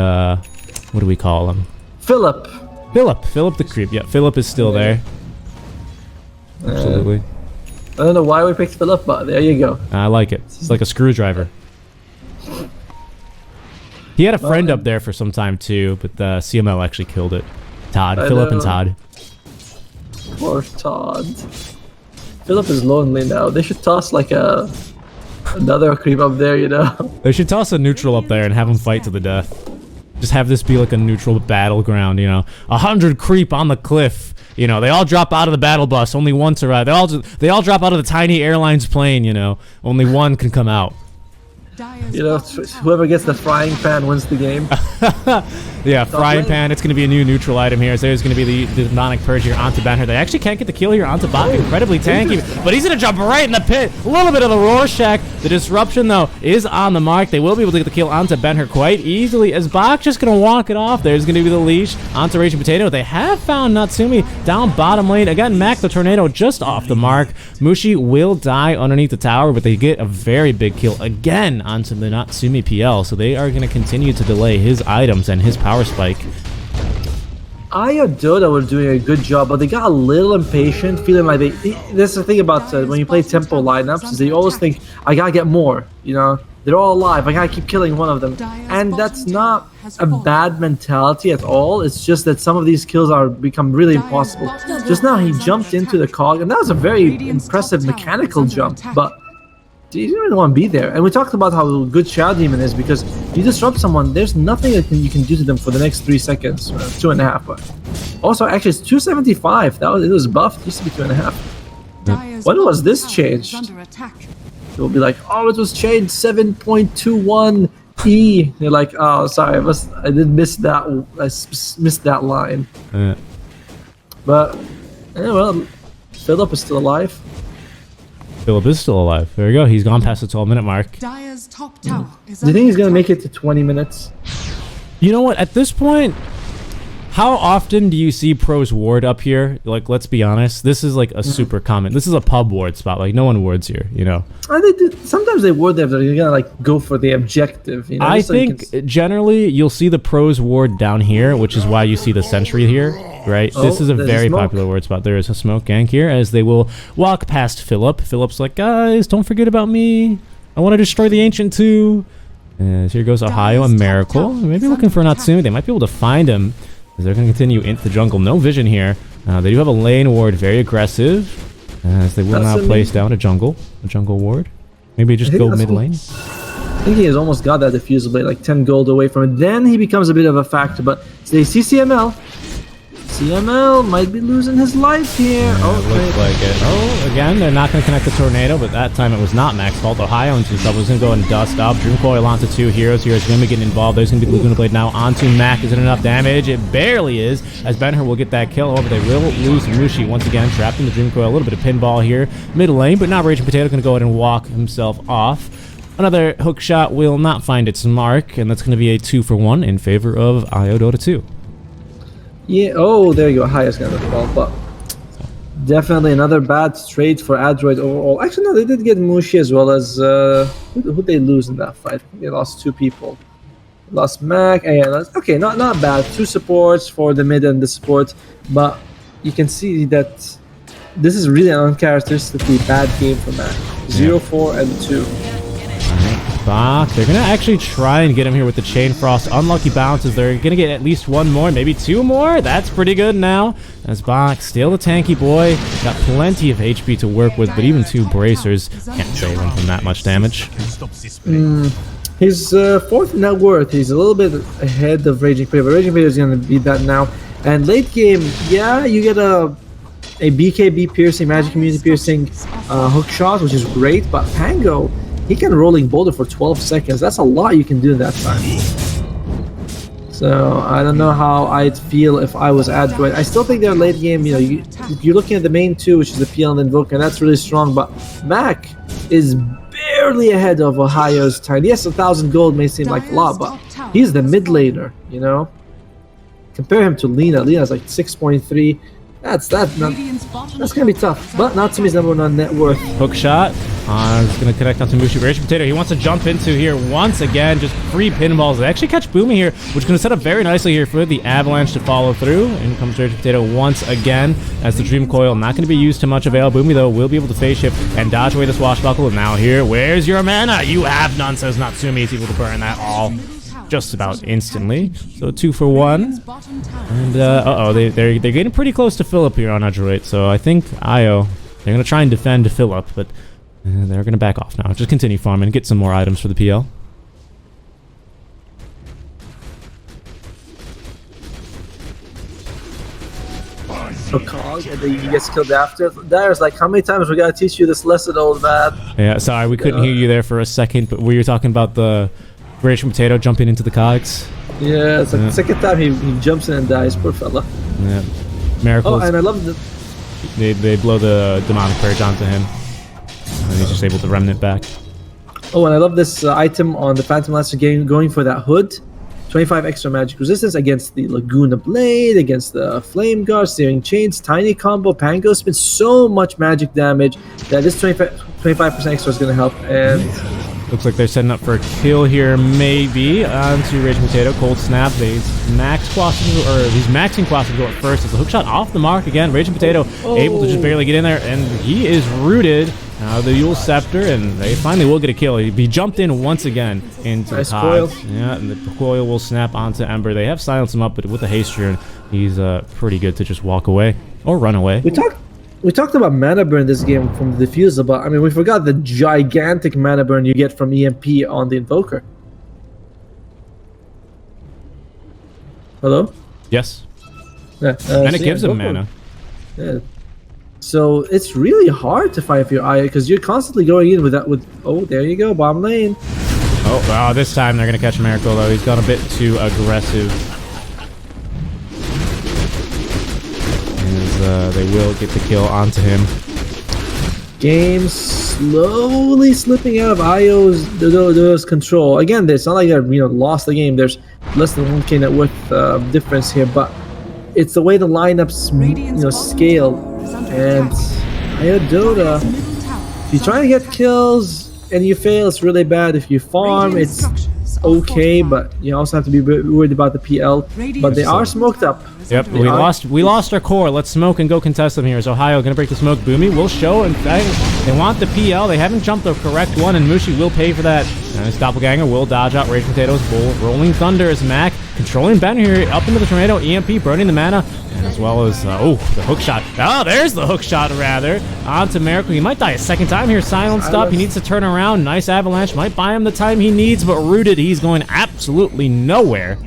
What do we call him? Philip the creep. Yeah, Philip is still there. Absolutely. I don't know why we picked Philip, but there you go. I like it. It's like a screwdriver. He had a friend up there for some time too, but the CML actually killed it. Philip and Todd. Poor Todd. Philip is lonely now. They should toss like another creep up there, you know? They should toss a neutral up there and have him fight to the death. Just have this be like a neutral battleground, you know? 100 creep on the cliff. You know, they all drop out of the battle bus. Only one survive. They all drop out of the tiny airlines plane, you know? Only one can come out. You know, whoever gets the frying pan wins the game. Yeah, frying pan. It's going to be a new neutral item here. So there's going to be the demonic purge here onto Banner. They actually can't get the kill here onto Bach. Incredibly tanky, but he's going to jump right in the pit. A little bit of the Rorschach. The disruption, though, is on the mark. They will be able to get the kill onto Benher quite easily, as Bach just going to walk it off. There's going to be the leash onto Raging Potato. They have found Natsumi down bottom lane. Again, Mac the Tornado just off the mark. Mushi will die underneath the tower, but they get a very big kill again onto the Natsumi PL. So they are going to continue to delay his items and his power spike. Io Dota were doing a good job, but they got a little impatient, feeling like they... That's the thing about when you play tempo lineups, is they always think, I gotta get more, you know? They're all alive, I gotta keep killing one of them. And that's not a bad mentality at all, it's just that some of these kills are become really impossible. Just now he jumped into the cog, and that was a very impressive mechanical jump, but you didn't really want to be there. And we talked about how good Shadow Demon is, because if you disrupt someone, there's nothing that you can do to them for the next 3 seconds, 2.5. But also, actually, it's 275. It was buffed. It used to be 2.5. When was this changed? It will be like, oh, it was changed 7.21 E. You're like, oh, sorry, I did miss that. I missed that line. But yeah, well, Philip is still alive. Philip is still alive. There we go. He's gone past the 12-minute mark. Dire's top tower is Do you think he's gonna make it to 20 minutes? You know what? At this point, how often do you see pros ward up here? Like, let's be honest. This is like a super common. This is a pub ward spot. Like, no one wards here, you know? Sometimes they ward there, but you're gonna like go for the objective, you know? I think generally you'll see the pros ward down here, which is why you see the sentry here, right? This is a very popular ward spot. There is a smoke gank here as they will walk past Philip. Philip's like, guys, don't forget about me. I want to destroy the ancient too. And here goes Ohio and Miracle. Maybe looking for Natsumi. They might be able to find him. They're going to continue into the jungle. No vision here. They do have a lane ward, very aggressive, as they will now place down a jungle ward. Maybe just go mid lane. I think he has almost got that diffusal blade, like 10 gold away from it. Then he becomes a bit of a factor, but they see CML. CML might be losing his life here. Looks like it. Oh, again, they're not going to connect the tornado, but that time it was not Mac's fault. Ohio into trouble. He's going to go and dust up. Dream Coil onto 2 heroes. Heroes going to be getting involved. There's going to be Laguna Blade now onto Mac. Is it enough damage? It barely is, as Benher will get that kill. However, they will lose Mushi once again, trapped in the Dream Coil. A little bit of pinball here. Mid lane, but now Raging Potato going to go ahead and walk himself off. Another hook shot will not find its mark, and that's going to be a 2-for-1 in favor of Io Dota 2. Yeah, oh, there you go. Highest gonna fall, but definitely another bad trade for Adroit overall. Actually, no, they did get Mushi as well as who they lose in that fight. They lost 2 people. Lost Mac. Okay, not bad. 2 supports for the mid and the support, but you can see that this is really an uncharacteristically bad game for Mac. 0-4 and 2. Bach. They're going to actually try and get him here with the Chain Frost. Unlucky bounces. They're going to get at least 1 more, maybe 2 more. That's pretty good now. As Bach, still a tanky boy. Got plenty of HP to work with, but even 2 bracers can't save him from that much damage. His 4th net worth, he's a little bit ahead of Raging Potato, but Raging Potato is going to beat that now. And late game, yeah, you get a BKB piercing, Magic Community piercing hook shot, which is great, but Pango, he can rolling boulder for 12 seconds. That's a lot you can do in that time. So I don't know how I'd feel if I was Adroit. I still think they're late game. You know, you're looking at the main 2, which is the PL and Invoker, and that's really strong. But Mac is barely ahead of Ohio's Tiny. Yes, 1,000 gold may seem like a lot, but he's the mid laner. You know, compare him to Lina. Lina's like 6.3. That's gonna be tough. But Natsumi's number 1 on net worth. Hook shot. It's going to connect onto Mushi. Raging Potato, he wants to jump into here once again. Just 3 pinballs. They actually catch Boomy here, which is going to set up very nicely here for the Avalanche to follow through. In comes Raging Potato once again as the Dream Coil. Not going to be used to much avail. Boomy, though, will be able to phase shift and dodge away the Swashbuckle. And now here, where's your mana? You have none, says Natsumi. He's able to burn that all just about instantly. So 2 for 1. And, they're getting pretty close to Philip here on Adroit. So I think Io, they're going to try and defend Philip, but they're going to back off now. Just continue farming, get some more items for the PL. A cog, and then he gets killed after. There's like, how many times we gotta teach you this lesson, old man? Yeah, sorry, we couldn't hear you there for a second, but were you talking about the Raging Potato jumping into the cogs? Yeah, it's like the second time he jumps in and dies, poor fella. Yeah. Miracles. Oh, and I love the... They blow the Demonic Purge onto him. And he's just able to remnant back. Oh, and I love this item on the Phantom Lancer game, going for that hood. 25 extra magic resistance against the Laguna Blade, against the Flame Guard, Searing Chains, Tiny Combo, Pango Spin. So much magic damage that this 25% extra is going to help. And looks like they're setting up for a kill here, maybe, onto Raging Potato. Cold Snap. He's maxing Quasical at first. It's a hook shot off the mark again. Raging Potato able to just barely get in there, and he is rooted. Now the Yule Scepter, and they finally will get a kill. He jumped in once again into the coil. Yeah, and the coil will snap onto Ember. They have silenced him up, but with the haste rune, he's pretty good to just walk away or run away. We talked about mana burn this game from the Diffuser, but I mean, we forgot the gigantic mana burn you get from EMP on the Invoker. Hello? Yes. Yeah, and it gives him mana. Yeah. So it's really hard to fight for your eye because you're constantly going in with that. Oh, there you go, bottom lane. Oh, wow, this time they're gonna catch Miracle though. He's gone a bit too aggressive. As they will get the kill onto him. Game slowly slipping out of Io's control. Again, it's not like they're lost the game. There's less than 1k net worth difference here, but it's the way the lineups scale. And Iodota, if you try to get kills and you fail, it's really bad. If you farm, it's okay, but you also have to be worried about the PL. But they are smoked up. Yep, we lost our core. Let's smoke and go contest them here. Is Ohio gonna break the smoke? Boomy will show, and they want the PL. They haven't jumped the correct one, and Mushi will pay for that. And his Doppelganger will dodge out Raging Potato's bull. Rolling Thunder is Mac controlling Ben here up into the tornado. EMP burning the mana, and as well as the hook shot. Oh, there's the hook shot rather onto Miracle. He might die a second time here. Silenced up. He needs to turn around. Nice Avalanche might buy him the time he needs, but rooted, he's going absolutely nowhere.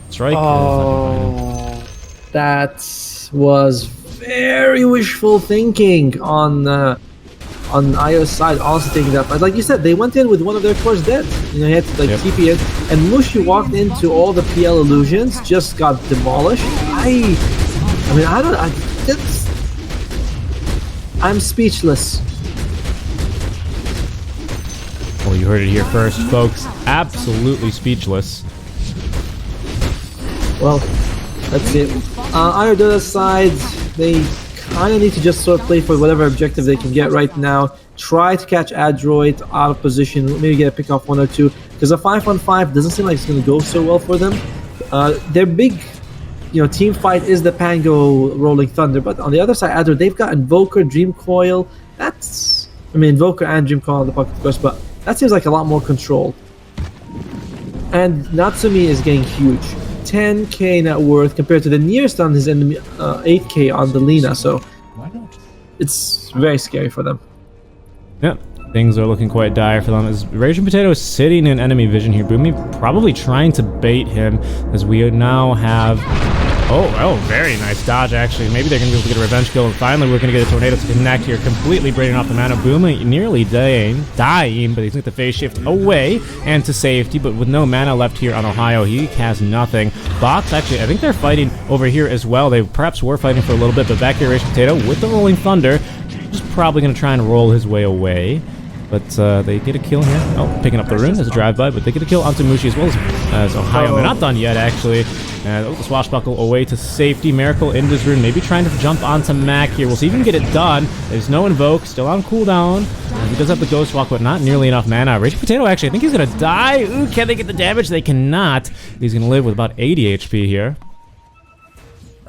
Strike. Oh, that was very wishful thinking on Io's side. Also thinking that, but like you said, they went in with one of their cores dead. He had to TP it, and Mushi walked into all the PL illusions, just got demolished. I'm speechless. Well, you heard it here first, folks. Absolutely speechless. Well, let's see. Iodota's side, they kind of need to just sort of play for whatever objective they can get right now. Try to catch Adroit out of position, maybe get a pick off 1 or 2, because a 5-on-5 doesn't seem like it's going to go so well for them. Their big, team fight is the Pango Rolling Thunder, but on the other side, Adroit, they've got Invoker, Dream Coil. Invoker and Dream Coil on the pocket, of course, but that seems like a lot more control. And Natsumi is getting huge. 10k net worth compared to the nearest on his enemy, 8k on the Lina, so it's very scary for them. Yep, things are looking quite dire for them. As Raging Potato is sitting in enemy vision here, Boomy probably trying to bait him, as we now have... Oh, very nice dodge, actually. Maybe they're going to be able to get a revenge kill, and finally we're going to get a tornado to connect here, completely draining off the mana. Boomy nearly dying, but he's going to get the phase shift away and to safety, but with no mana left here on Ohio, he has nothing. Box, actually, I think they're fighting over here as well. They perhaps were fighting for a little bit, but back here, Raging Potato with the Rolling Thunder, just probably going to try and roll his way away. But they get a kill here. Oh, picking up the rune as a drive-by, but they get a kill onto Mushi as well as Ohio. They're not done yet, actually. And the swashbuckle away to safety. Miracle in this rune, maybe trying to jump onto Mac here. We'll see if he can get it done. There's no invoke, still on cooldown. And he does have the ghost walk, but not nearly enough mana. Raging Potato, actually, I think he's gonna die. Ooh, can they get the damage? They cannot. He's gonna live with about 80 HP here.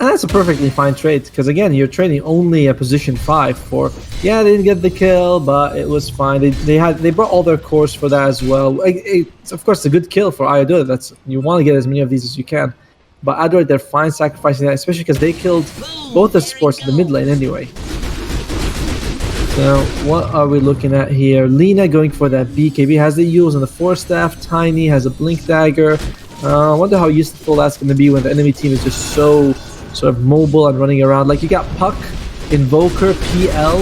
And that's a perfectly fine trade, because again, you're trading only a position 5 for, yeah, they didn't get the kill, but it was fine. They brought all their cores for that as well. It's of course a good kill for Adroit. You want to get as many of these as you can. But Adroit, they're fine sacrificing that, especially because they killed both the supports in the mid lane anyway. So what are we looking at here? Lina going for that BKB, has the Yules and the Force Staff. Tiny has a Blink Dagger. I wonder how useful that's going to be when the enemy team is just so sort of mobile and running around. Like, you got Puck, Invoker, PL,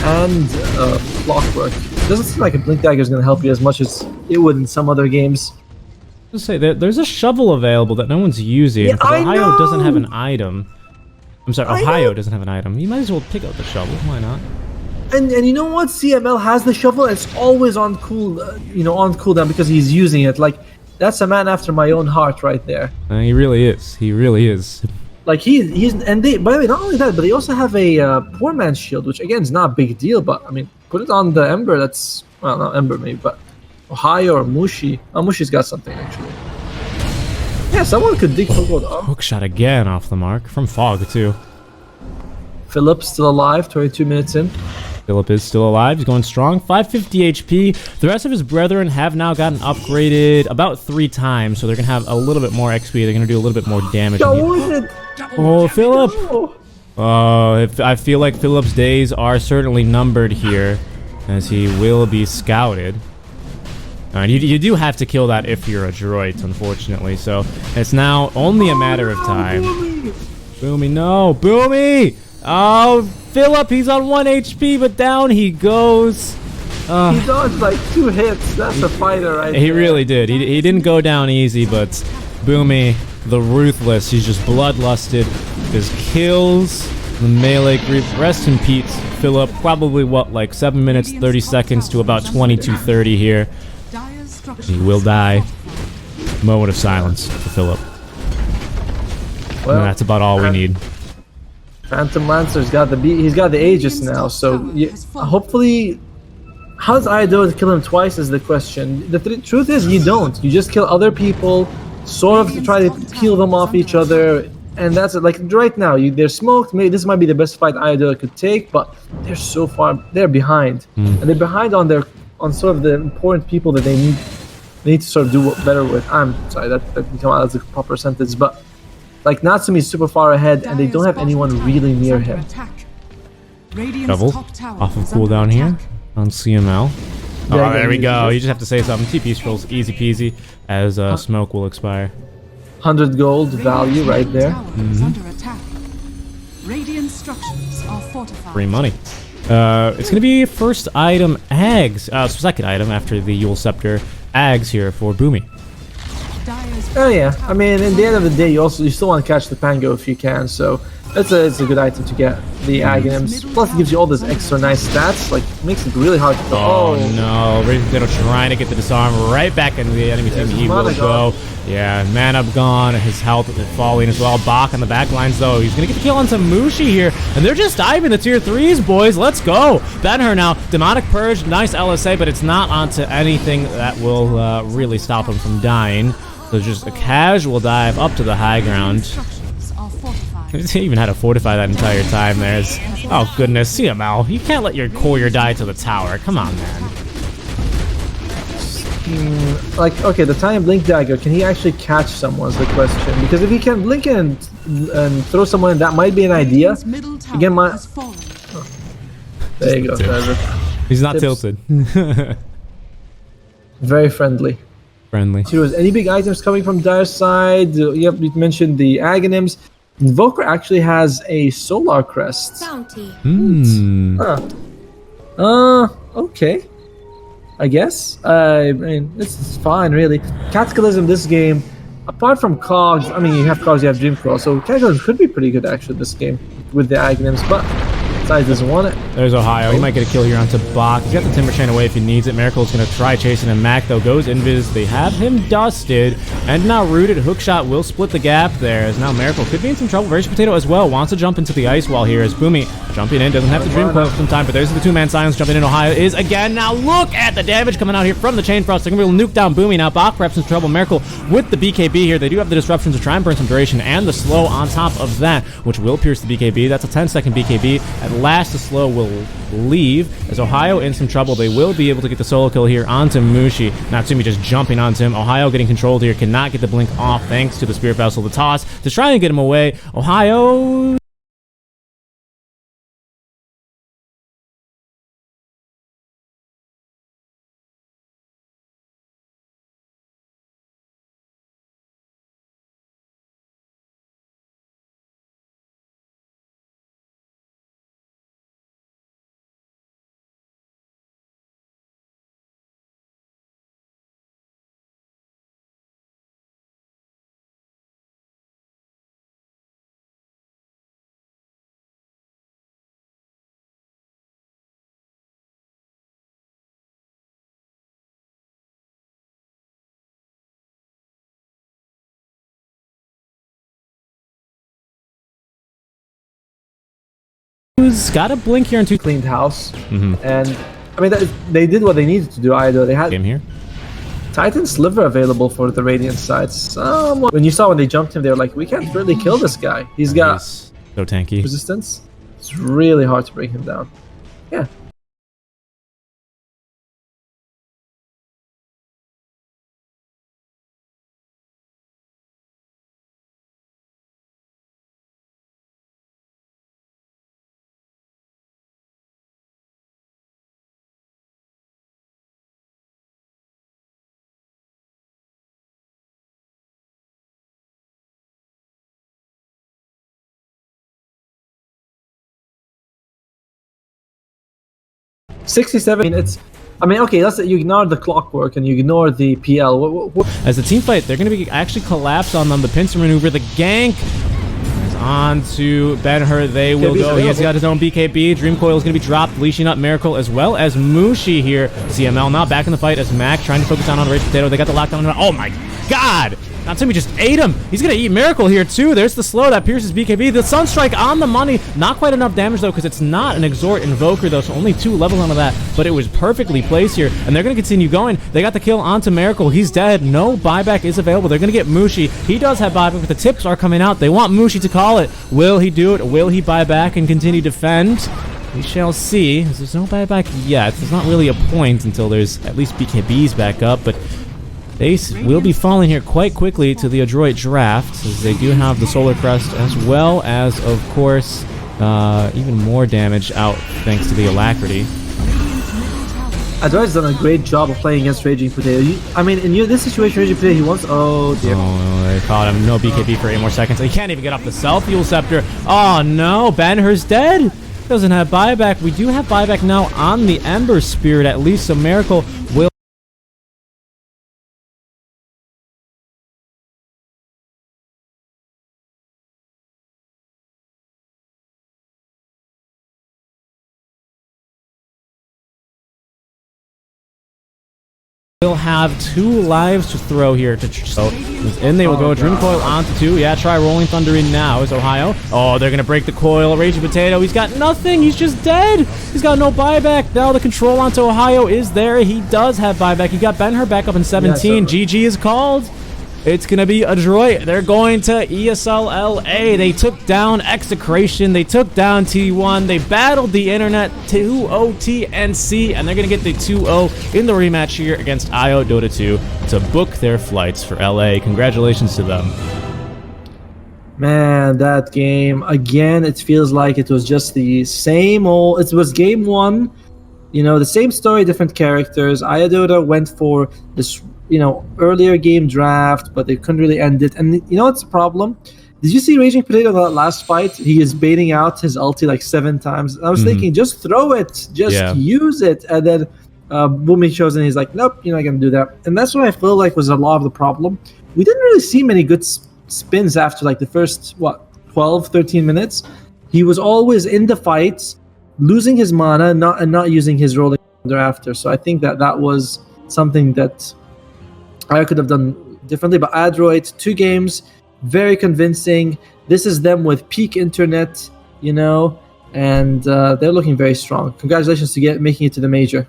and Clockwork. It doesn't seem like a Blink Dagger is going to help you as much as it would in some other games. Let's say there's a shovel available that no one's using. Yeah, I Ohio know! doesn't have an item. I'm sorry, Ohio doesn't have an item. You might as well pick up the shovel. Why not? And you know what? CML has the shovel. And it's always on on cooldown because he's using it. Like, that's a man after my own heart right there. He really is. He really is. Like, and they, by the way, not only that, but they also have a poor man's shield, which again is not a big deal. But I mean, put it on the Ember. That's, well, not Ember maybe, but Ohio or Mushi. Oh, Mushi's got something actually. Yeah, someone could dig for gold. Oh. Hook shot again off the mark from Fog too. Philip still alive. 22 minutes in. Philip is still alive. He's going strong. 550 HP. The rest of his brethren have now gotten upgraded about 3 times, so they're going to have a little bit more XP. They're going to do a little bit more damage. Oh, Philip! Oh, I feel like Philip's days are certainly numbered here, as he will be scouted. And you do have to kill that if you're a droid, unfortunately, so it's now only a matter of time. Boomy, no! Boomy! Oh, Philip, he's on 1 HP, but down he goes. He dodged like 2 hits. That's a fighter right there. He really did. He didn't go down easy, but Boomy, the ruthless, he's just bloodlusted. His kills the melee group. Rest in peace, Philip. Probably, what, like 7 minutes, 30 seconds to about 22:30 here. He will die. Moment of silence for Philip. Well, and that's about all we need. Phantom Lancer's got he's got the Aegis now, so hopefully, how does Adroit kill him twice is the question. The truth is, you don't. You just kill other people, sort of to try to peel them off each other, and that's it. Like right now, they're smoked. Maybe this might be the best fight Adroit could take, but they're so far, they're behind, and they're behind on sort of the important people that they need to sort of do better with. I'm sorry, that didn't come out as a proper sentence, but. Like, Natsumi's super far ahead, and they don't have anyone really near him. Double off of cooldown here on CML. Oh, there we go. You just have to say something. TP scrolls, easy peasy, as smoke will expire. 100 gold value right there. Free money. It's going to be first item Ags. Second item after the Yule Scepter. Ags here for Boomy. Oh yeah, I mean, in the end of the day, you still want to catch the Pango if you can, so it's a good item to get, the Aghanim's. Plus, it gives you all those extra nice stats, like, makes it really hard to kill. Oh no, Raging Potato trying to get the disarm right back into the enemy team. He will go. Yeah, mana gone, his health is falling as well. Bach on the back lines though. He's gonna get the kill onto Mushi here, and they're just diving the tier 3s, boys. Let's go. Ben-Hur now, Demonic Purge, nice LSA, but it's not onto anything that will really stop him from dying. So just a casual dive up to the high ground. He even had to fortify that entire time. Oh goodness, CML. You can't let your courier die to the tower. Come on, man. Like, okay, the tiny Blink Dagger, can he actually catch someone is the question. Because if he can blink and throw someone in, that might be an idea. Again, there you go. He's not tilted. Very friendly. Heroes, any big items coming from Dire's side? Yep, you mentioned the Aghanims. Invoker actually has a Solar Crest. Bounty. Okay. I guess. I mean, this is fine, really. Cataclysm this game, apart from Cogs, I mean, you have Cogs, you have Dreamcrawl, so Cataclysm could be pretty good, actually, this game, with the Aghanims, but Side doesn't want it. There's Ohio. He might get a kill here onto Bach. He's got the Timber Chain away if he needs it. Miracle's going to try chasing him. Mac, though, goes invis. They have him dusted. And now rooted. Hookshot will split the gap there. As now Miracle could be in some trouble. Rage Potato as well. Wants to jump into the ice wall here as Boomy jumping in. Doesn't have the Dream Coil for some time, but there's the two-man silence jumping in. Ohio is again. Now look at the damage coming out here from the Chain Frost. They're going to nuke down Boomy. Now Bach perhaps in trouble. Miracle with the BKB here. They do have the disruptions to try and burn some duration and the slow on top of that, which will pierce the BKB. That's a 10-second BKB. At last, the slow will leave. As Ohio in some trouble, they will be able to get the solo kill here onto Mushi. Natsumi just jumping onto him. Ohio getting controlled here. Cannot get the blink off thanks to the Spirit Vessel. The toss to try and get him away. Ohio... Who's got a blink here into cleaned house, and I mean they did what they needed to do. Either they had game here. Titan Sliver available for the Radiant side. When you saw when they jumped him, they were like, we can't really kill this guy. He's got so tanky resistance. It's really hard to bring him down. Yeah. $67. Okay, you ignore the clockwork and you ignore the PL. As the team fight, they're going to be actually collapsed on them. The pincer maneuver, the gank is on to Ben-Hur. They will go. He has got his own BKB. Dream Coil is going to be dropped, leashing up Miracle as well as Mushi here. CML now back in the fight as Mac trying to focus down on Rage Potato. They got the lockdown. Oh my god! Natsumi just ate him. He's going to eat Miracle here, too. There's the slow that pierces BKB. The Sunstrike on the money. Not quite enough damage, though, because it's not an Exhort Invoker, though, so only 2 levels onto that. But it was perfectly placed here, and they're going to continue going. They got the kill onto Miracle. He's dead. No buyback is available. They're going to get Mushi. He does have buyback, but the tips are coming out. They want Mushi to call it. Will he do it? Will he buy back and continue to defend? We shall see. There's no buyback yet. There's not really a point until there's at least BKBs back up, but they will be falling here quite quickly to the Adroit draft, as they do have the Solar Crest, as well as, of course, even more damage out thanks to the Alacrity. Adroit's done a great job of playing against Raging Potato. In this situation, Raging Potato, he wants... Oh, dear. Oh, they caught him. No BKB for 8 more seconds. He can't even get off the Self-Fuel Scepter. Oh, no. Ben-Hur's dead. Doesn't have buyback. We do have buyback now on the Ember Spirit, at least, so Miracle will... Will have 2 lives to throw here and they will go Dream Coil onto 2. Yeah, try Rolling Thunder in now is Ohio. Oh, they're gonna break the coil. Raging Potato, he's got nothing. He's just dead. He's got no buyback. Now the control onto Ohio is there. He does have buyback. He got Ben-Hur back up in 17. GG is called. It's going to be Adroit. They're going to ESL LA. They took down Execration. They took down T1. They battled the internet 2-0 TNC, and they're going to get the 2-0 in the rematch here against IO Dota 2 to book their flights for LA. Congratulations to them. Man, that game, again, it feels like it was just the same old... It was game 1, the same story, different characters. IO Dota went for this... earlier game draft, but they couldn't really end it. And what's the problem? Did you see Raging Potato that last fight? He is baiting out his ulti like 7 times. I was thinking, just throw it, use it. And then Boomy shows and he's like, nope, you're not going to do that. And that's what I feel like was a lot of the problem. We didn't really see many good spins after like the first, 12, 13 minutes. He was always in the fights, losing his mana not using his rolling thereafter. So I think that was something that I could have done differently. But Adroit, 2 games, very convincing. This is them with peak internet, and they're looking very strong. Congratulations to making it to the major.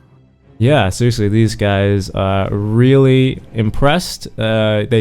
Yeah, seriously, these guys really impressed. They